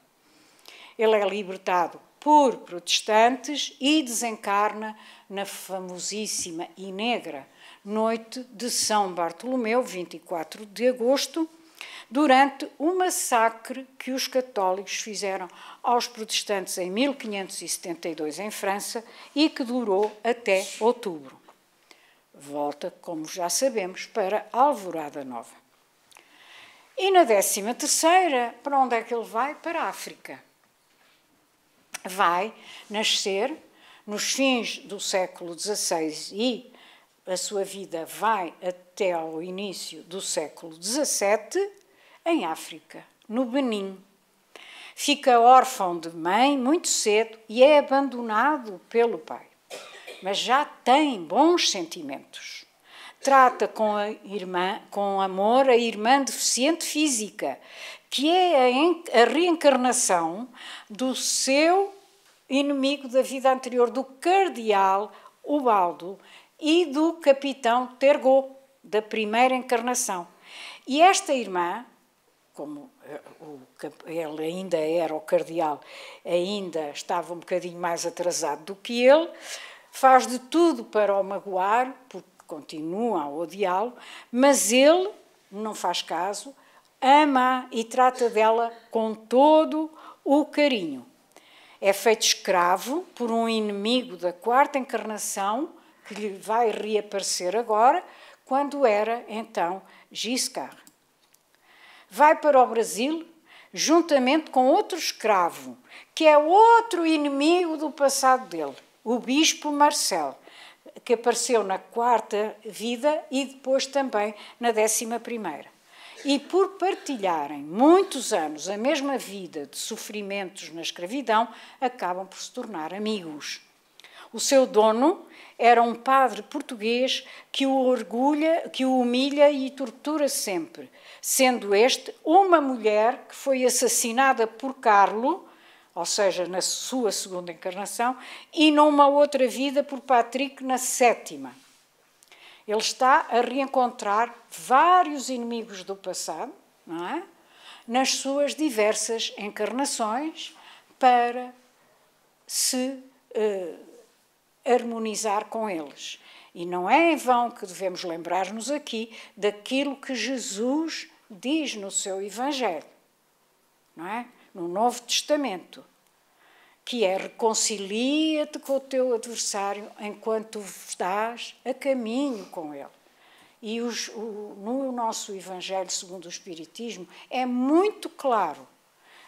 [SPEAKER 2] Ele é libertado por protestantes e desencarna na famosíssima e negra noite de São Bartolomeu, 24 de agosto, durante o massacre que os católicos fizeram aos protestantes em 1572 em França e que durou até outubro. Volta, como já sabemos, para Alvorada Nova. E na 13ª, para onde é que ele vai? Para a África. Vai nascer nos fins do século XVI e a sua vida vai até ao início do século XVII em África, no Benim. Fica órfão de mãe muito cedo e é abandonado pelo pai. Mas já tem bons sentimentos. Trata com amor a irmã deficiente física, que é a reencarnação do seu inimigo da vida anterior, do cardeal Ubaldo e do capitão Tergot, da primeira encarnação. E esta irmã, como ele ainda era o cardeal, ainda estava um bocadinho mais atrasado do que ele, faz de tudo para o magoar, porque continua a odiá-lo, mas ele não faz caso, ama e trata dela com todo o carinho. É feito escravo por um inimigo da 4ª encarnação, que lhe vai reaparecer agora, quando era, então, Giscard. Vai para o Brasil, juntamente com outro escravo, que é outro inimigo do passado dele, o bispo Marcel, que apareceu na 4ª vida e depois também na 11ª. E por partilharem muitos anos a mesma vida de sofrimentos na escravidão, acabam por se tornar amigos. O seu dono era um padre português que o humilha e tortura sempre, sendo este uma mulher que foi assassinada por Carlo, ou seja, na sua 2ª encarnação, e numa outra vida por Patrick na 7ª. Ele está a reencontrar vários inimigos do passado, não é? Nas suas diversas encarnações, para se harmonizar com eles. E não é em vão que devemos lembrar-nos aqui daquilo que Jesus diz no seu Evangelho, não é? No Novo Testamento, que é: reconcilia-te com o teu adversário enquanto estás a caminho com ele. E no nosso Evangelho segundo o Espiritismo é muito claro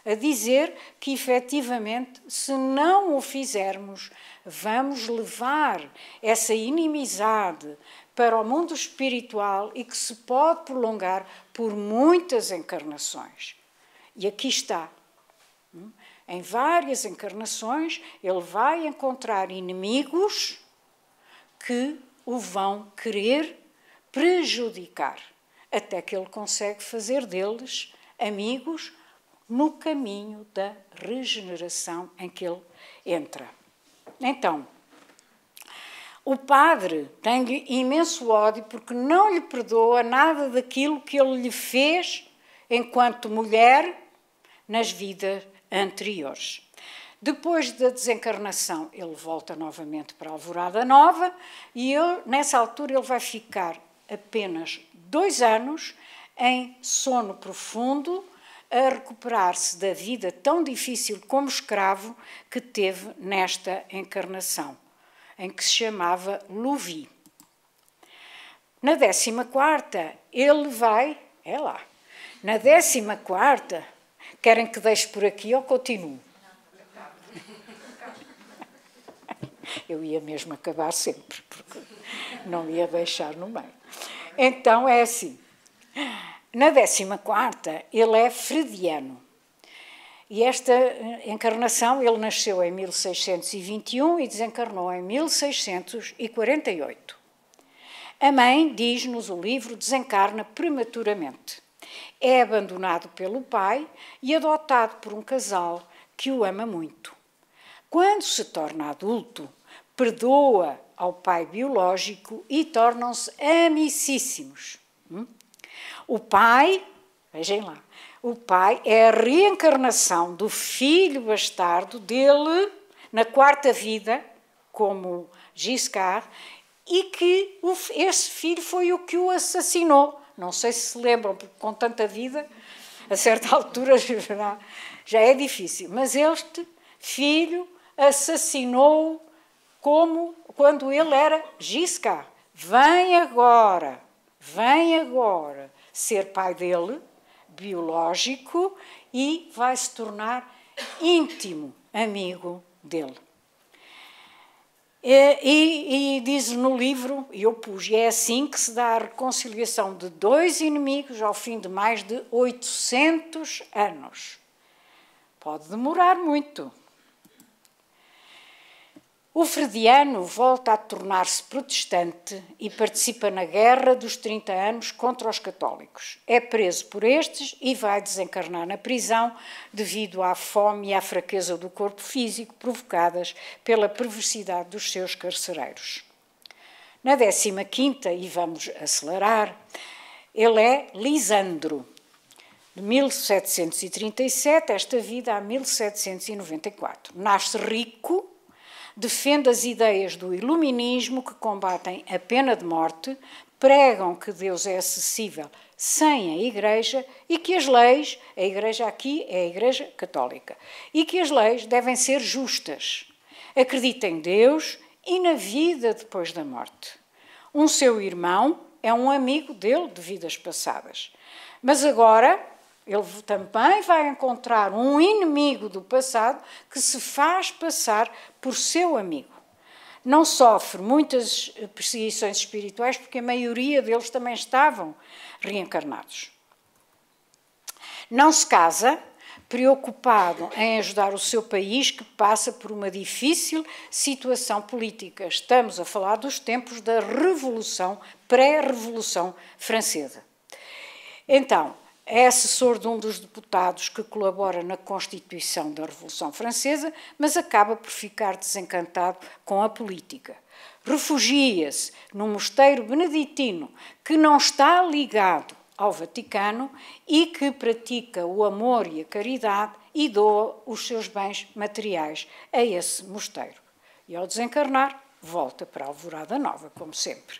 [SPEAKER 2] a dizer que, efetivamente, se não o fizermos, vamos levar essa inimizade para o mundo espiritual e que se pode prolongar por muitas encarnações. E aqui está. Em várias encarnações, ele vai encontrar inimigos que o vão querer prejudicar, até que ele consegue fazer deles amigos no caminho da regeneração em que ele entra. Então, o padre tem-lhe imenso ódio porque não lhe perdoa nada daquilo que ele lhe fez enquanto mulher nas vidas anteriores. Depois da desencarnação, ele volta novamente para a Alvorada Nova e nessa altura ele vai ficar apenas 2 anos em sono profundo, a recuperar-se da vida tão difícil como escravo que teve nesta encarnação, em que se chamava Luvi. Na 14ª, ele vai, na 14ª, querem que deixe por aqui ou continuo? Eu ia mesmo acabar sempre, porque não ia deixar no meio. Então é assim, na 14ª ele é frediano. E esta encarnação, ele nasceu em 1621 e desencarnou em 1648. A mãe, diz-nos o livro, desencarna prematuramente. É abandonado pelo pai e adotado por um casal que o ama muito. Quando se torna adulto, perdoa ao pai biológico e tornam-se amicíssimos. O pai, vejam lá, o pai é a reencarnação do filho bastardo dele na 4ª vida, como Giscard, e que esse filho foi o que o assassinou. Não sei se lembram, porque com tanta vida, a certa altura já é difícil. Mas este filho assassinou quando ele era Giscard. Vem agora ser pai dele, biológico, e vai se tornar íntimo amigo dele. E diz no livro, e eu pus, é assim que se dá a reconciliação de dois inimigos ao fim de mais de 800 anos. Pode demorar muito. O frediano volta a tornar-se protestante e participa na Guerra dos 30 Anos contra os católicos. É preso por estes e vai desencarnar na prisão devido à fome e à fraqueza do corpo físico provocadas pela perversidade dos seus carcereiros. Na 15ª, e vamos acelerar, ele é Lisandro, de 1737, esta vida a 1794. Nasce rico, defende as ideias do iluminismo que combatem a pena de morte, pregam que Deus é acessível sem a Igreja e que as leis, a Igreja aqui é a Igreja Católica, e que as leis devem ser justas. Acredita em Deus e na vida depois da morte. Um seu irmão é um amigo dele de vidas passadas. Mas agora ele também vai encontrar um inimigo do passado que se faz passar por seu amigo. Não sofre muitas perseguições espirituais porque a maioria deles também estavam reencarnados. Não se casa, preocupado em ajudar o seu país que passa por uma difícil situação política. Estamos a falar dos tempos da Revolução, pré-Revolução Francesa. Então, é assessor de um dos deputados que colabora na Constituição da Revolução Francesa, mas acaba por ficar desencantado com a política. Refugia-se num mosteiro beneditino que não está ligado ao Vaticano e que pratica o amor e a caridade e doa os seus bens materiais a esse mosteiro. E ao desencarnar, volta para a Alvorada Nova, como sempre.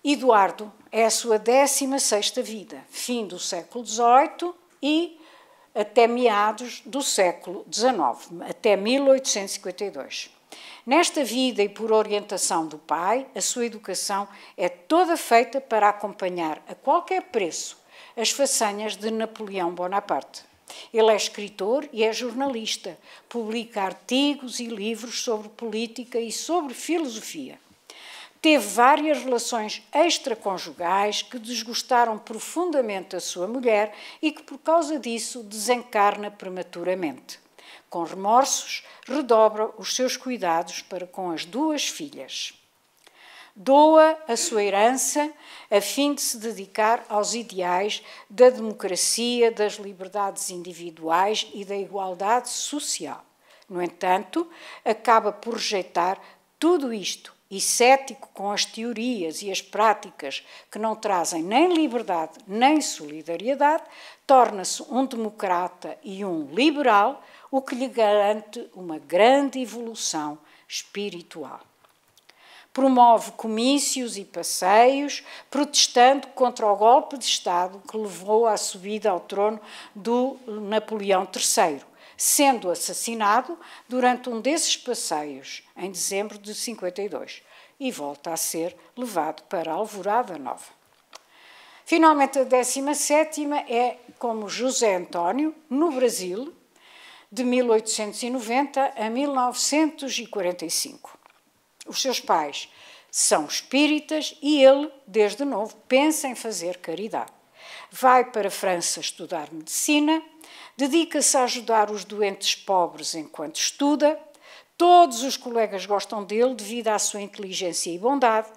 [SPEAKER 2] Eduardo é a sua 16ª vida, fim do século XVIII e até meados do século XIX, até 1852. Nesta vida e por orientação do pai, a sua educação é toda feita para acompanhar a qualquer preço as façanhas de Napoleão Bonaparte. Ele é escritor e é jornalista, publica artigos e livros sobre política e sobre filosofia. Teve várias relações extraconjugais que desgostaram profundamente a sua mulher e que, por causa disso, desencarna prematuramente. Com remorsos, redobra os seus cuidados para com as duas filhas. Doa a sua herança a fim de se dedicar aos ideais da democracia, das liberdades individuais e da igualdade social. No entanto, acaba por rejeitar tudo isto e, cético com as teorias e as práticas que não trazem nem liberdade nem solidariedade, torna-se um democrata e um liberal, o que lhe garante uma grande evolução espiritual. Promove comícios e passeios, protestando contra o golpe de Estado que levou à subida ao trono do Napoleão III, sendo assassinado durante um desses passeios, em dezembro de 52, e volta a ser levado para Alvorada Nova. Finalmente, a 17ª é como José António, no Brasil, de 1890 a 1945. Os seus pais são espíritas e ele, desde novo, pensa em fazer caridade. Vai para a França estudar medicina, dedica-se a ajudar os doentes pobres enquanto estuda. Todos os colegas gostam dele devido à sua inteligência e bondade.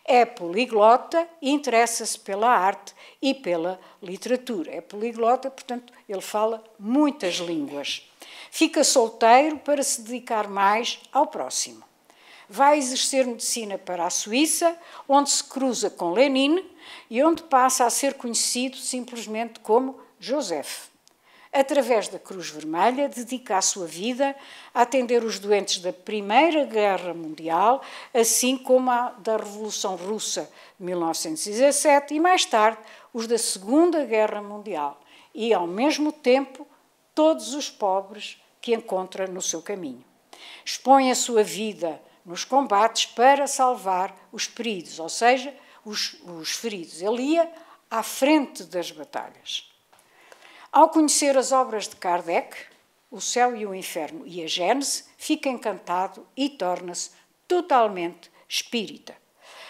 [SPEAKER 2] É poliglota e interessa-se pela arte e pela literatura. É poliglota, portanto, ele fala muitas línguas. Fica solteiro para se dedicar mais ao próximo. Vai exercer medicina para a Suíça, onde se cruza com Lenin e onde passa a ser conhecido simplesmente como Joseph. Através da Cruz Vermelha, dedica a sua vida a atender os doentes da Primeira Guerra Mundial, assim como a da Revolução Russa de 1917 e, mais tarde, os da Segunda Guerra Mundial e, ao mesmo tempo, todos os pobres que encontra no seu caminho. Expõe a sua vida nos combates para salvar os feridos, ou seja, os feridos. Ele ia à frente das batalhas. Ao conhecer as obras de Kardec, O Céu e o Inferno e a Gênese, fica encantado e torna-se totalmente espírita.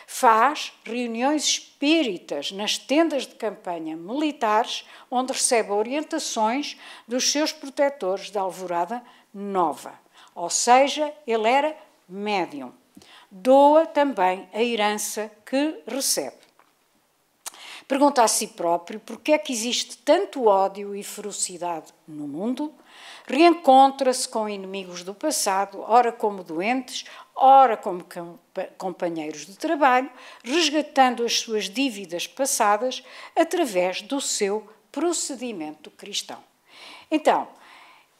[SPEAKER 2] Faz reuniões espíritas nas tendas de campanha militares, onde recebe orientações dos seus protetores da Alvorada Nova. Ou seja, ele era médium. Doa também a herança que recebe. Pergunta a si próprio por que é que existe tanto ódio e ferocidade no mundo. Reencontra-se com inimigos do passado, ora como doentes, ora como companheiros de trabalho, resgatando as suas dívidas passadas através do seu procedimento cristão. Então,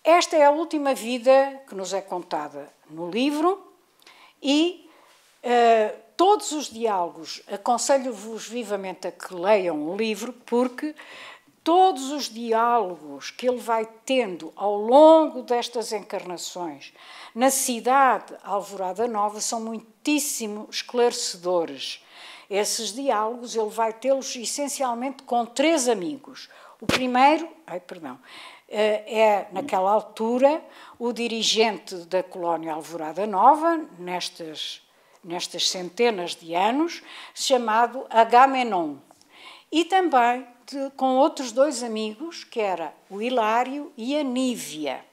[SPEAKER 2] esta é a última vida que nos é contada no livro e todos os diálogos, aconselho-vos vivamente a que leiam o livro, porque todos os diálogos que ele vai tendo ao longo destas encarnações na cidade Alvorada Nova são muitíssimo esclarecedores. Esses diálogos ele vai tê-los essencialmente com 3 amigos. O primeiro, é naquela altura o dirigente da colónia Alvorada Nova, nestas centenas de anos, chamado Agamenon. E também com outros 2 amigos, que era o Hilário e a Nívia.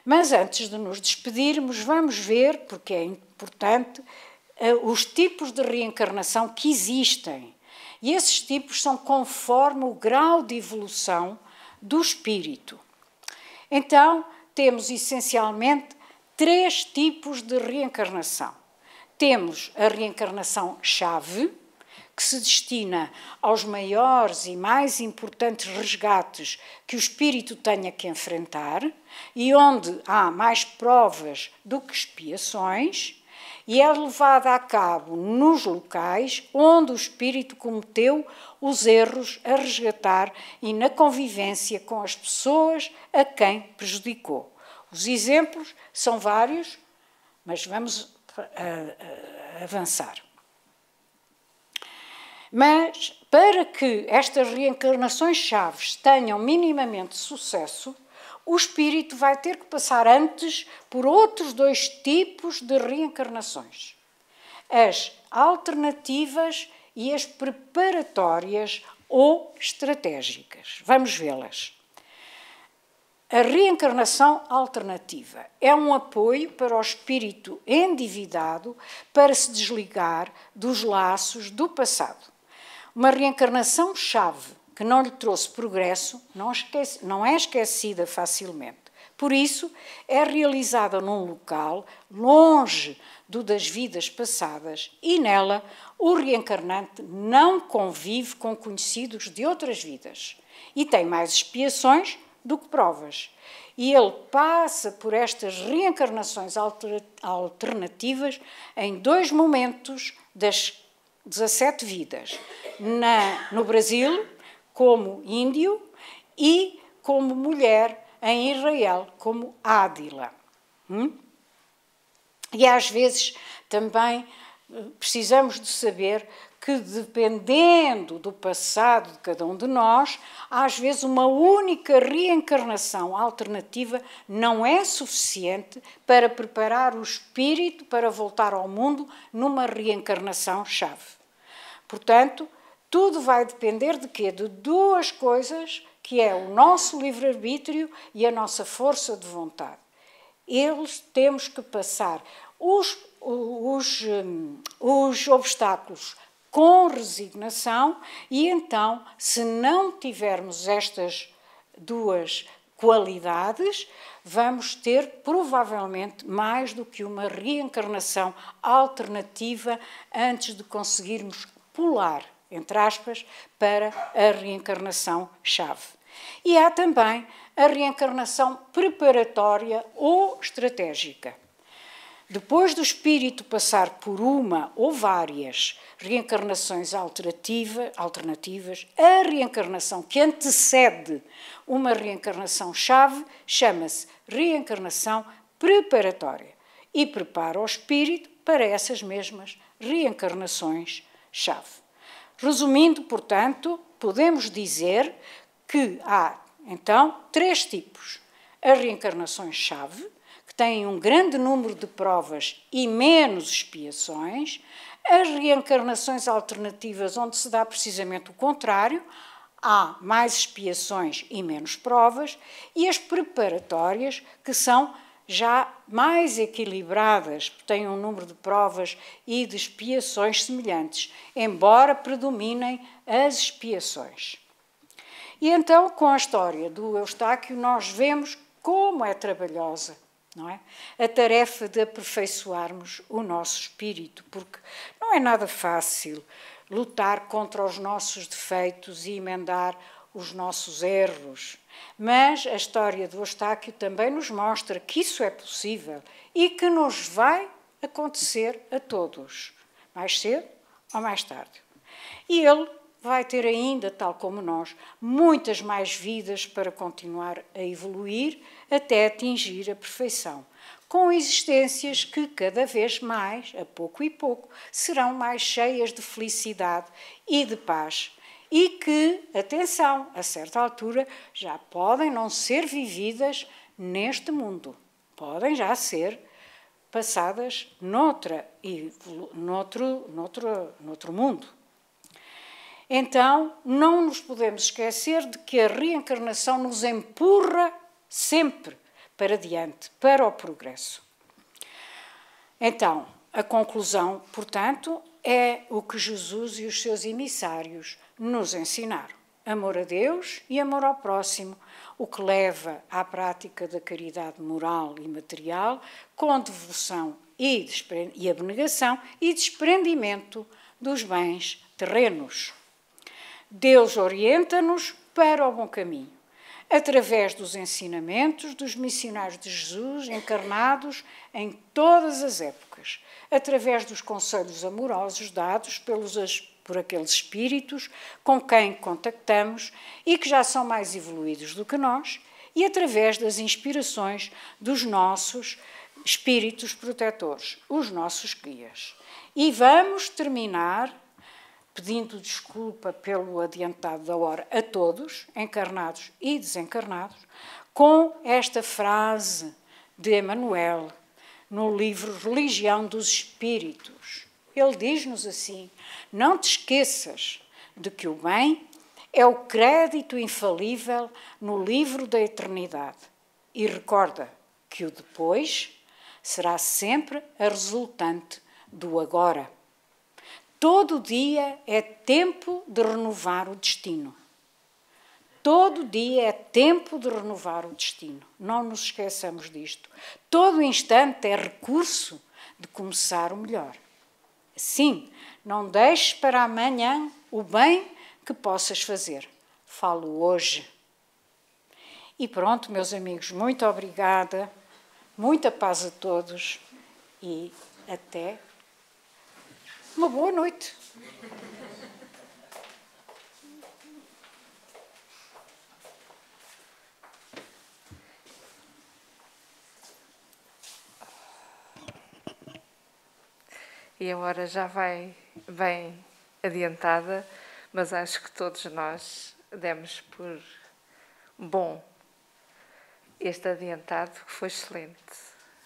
[SPEAKER 2] Mas antes de nos despedirmos, vamos ver, porque é importante, os tipos de reencarnação que existem. E esses tipos são conforme o grau de evolução do espírito. Então, temos essencialmente 3 tipos de reencarnação. Temos a reencarnação-chave, que se destina aos maiores e mais importantes resgates que o espírito tenha que enfrentar e onde há mais provas do que expiações, e é levada a cabo nos locais onde o espírito cometeu os erros a resgatar e na convivência com as pessoas a quem prejudicou. Os exemplos são vários, mas vamos avançar. Mas, para que estas reencarnações chaves tenham minimamente sucesso, o espírito vai ter que passar antes por outros 2 tipos de reencarnações. As alternativas e as preparatórias ou estratégicas. Vamos vê-las. A reencarnação alternativa é um apoio para o espírito endividado para se desligar dos laços do passado. Uma reencarnação-chave que não lhe trouxe progresso não é esquecida facilmente. Por isso, é realizada num local longe do das vidas passadas e nela o reencarnante não convive com conhecidos de outras vidas e tem mais expiações do que provas. e ele passa por estas reencarnações alternativas em 2 momentos das 17 vidas. No Brasil, como índio, e como mulher em Israel, como Ádila. E às vezes também precisamos de saber que, dependendo do passado de cada um de nós, às vezes uma única reencarnação alternativa não é suficiente para preparar o espírito para voltar ao mundo numa reencarnação-chave. Portanto, tudo vai depender de quê? De 2 coisas, que é o nosso livre-arbítrio e a nossa força de vontade. Eles temos que passar os obstáculos com resignação e então, se não tivermos estas 2 qualidades, vamos ter provavelmente mais do que uma reencarnação alternativa antes de conseguirmos pular, entre aspas, para a reencarnação-chave. E há também a reencarnação preparatória ou estratégica. Depois do espírito passar por uma ou várias reencarnações alternativas, a reencarnação que antecede uma reencarnação-chave chama-se reencarnação preparatória e prepara o espírito para essas mesmas reencarnações-chave. Resumindo, portanto, podemos dizer que há, então, 3 tipos. As reencarnações-chave, que têm um grande número de provas e menos expiações, as reencarnações alternativas, onde se dá precisamente o contrário, há mais expiações e menos provas, e as preparatórias, que são já mais equilibradas, têm um número de provas e de expiações semelhantes, embora predominem as expiações. E então, com a história do Eustáquio, nós vemos como é trabalhosa, não é? A tarefa de aperfeiçoarmos o nosso espírito, porque não é nada fácil lutar contra os nossos defeitos e emendar os nossos erros. Mas a história do Eustáquio também nos mostra que isso é possível e que nos vai acontecer a todos, mais cedo ou mais tarde. E ele vai ter ainda, tal como nós, muitas mais vidas para continuar a evoluir até atingir a perfeição, com existências que cada vez mais, a pouco e pouco, serão mais cheias de felicidade e de paz e que, atenção, a certa altura já podem não ser vividas neste mundo, podem já ser passadas noutro mundo. Então, não nos podemos esquecer de que a reencarnação nos empurra sempre para diante, para o progresso. Então, a conclusão, portanto, é o que Jesus e os seus emissários nos ensinaram. Amor a Deus e amor ao próximo, o que leva à prática da caridade moral e material, com devoção e abnegação e desprendimento dos bens terrenos. Deus orienta-nos para o bom caminho, através dos ensinamentos dos missionários de Jesus encarnados em todas as épocas, através dos conselhos amorosos dados por aqueles espíritos com quem contactamos e que já são mais evoluídos do que nós, e através das inspirações dos nossos espíritos protetores, os nossos guias. E vamos terminar pedindo desculpa pelo adiantado da hora a todos, encarnados e desencarnados, com esta frase de Emmanuel, no livro Religião dos Espíritos. Ele diz-nos assim: não te esqueças de que o bem é o crédito infalível no livro da eternidade e recorda que o depois será sempre a resultante do agora. Todo dia é tempo de renovar o destino. Todo dia é tempo de renovar o destino. Não nos esqueçamos disto. Todo instante é recurso de começar o melhor. Assim, não deixes para amanhã o bem que possas fazer. Falo hoje. E pronto, meus amigos, muito obrigada, muita paz a todos e até uma boa noite.
[SPEAKER 3] E a hora já vai bem adiantada, mas acho que todos nós demos por bom este adiantado, que foi excelente.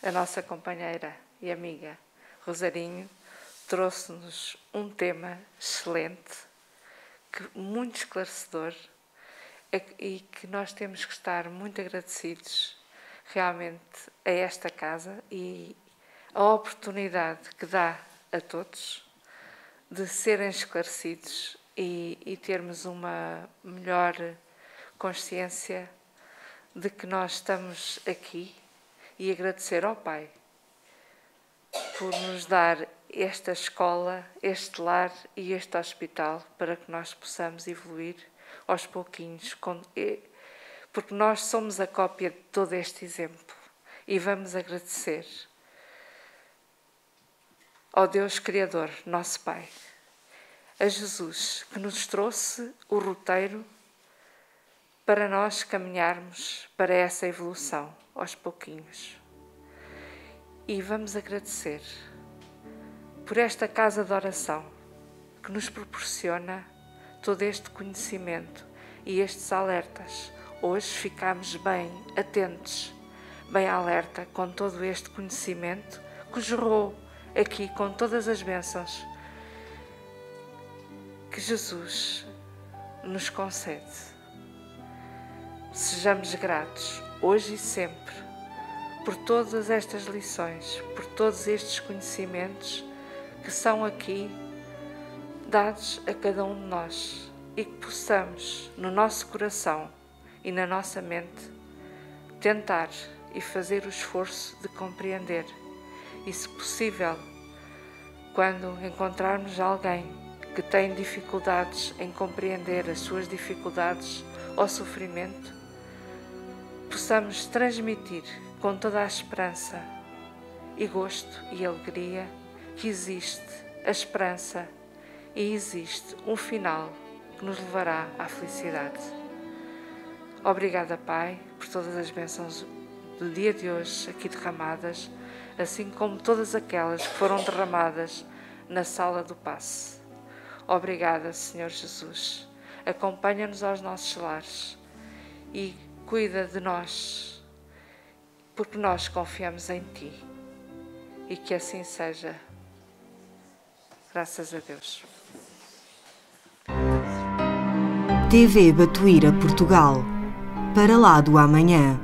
[SPEAKER 3] A nossa companheira e amiga Rosarinho trouxe-nos um tema excelente, muito esclarecedor, e que nós temos que estar muito agradecidos realmente a esta casa e a oportunidade que dá a todos de serem esclarecidos e termos uma melhor consciência de que nós estamos aqui, e agradecer ao Pai por nos dar esta escola, este lar e este hospital para que nós possamos evoluir aos pouquinhos, porque nós somos a cópia de todo este exemplo e vamos agradecer ao Deus Criador, nosso Pai, a Jesus, que nos trouxe o roteiro para nós caminharmos para essa evolução aos pouquinhos. E vamos agradecer por esta casa de oração que nos proporciona todo este conhecimento e estes alertas. Hoje ficamos bem atentos, bem alerta com todo este conhecimento que jorrou aqui com todas as bênçãos que Jesus nos concede. Sejamos gratos, hoje e sempre, por todas estas lições, por todos estes conhecimentos que são aqui dados a cada um de nós, e que possamos, no nosso coração e na nossa mente, tentar e fazer o esforço de compreender. E, se possível, quando encontrarmos alguém que tem dificuldades em compreender as suas dificuldades ou sofrimento, possamos transmitir com toda a esperança e gosto e alegria que existe a esperança e existe um final que nos levará à felicidade. Obrigada, Pai, por todas as bênçãos do dia de hoje aqui derramadas, assim como todas aquelas que foram derramadas na sala do passe. Obrigada, Senhor Jesus. Acompanha-nos aos nossos lares e cuida de nós, porque nós confiamos em Ti. E que assim seja. Graças a Deus.
[SPEAKER 1] TV Batuíra Portugal. Para lá do amanhã.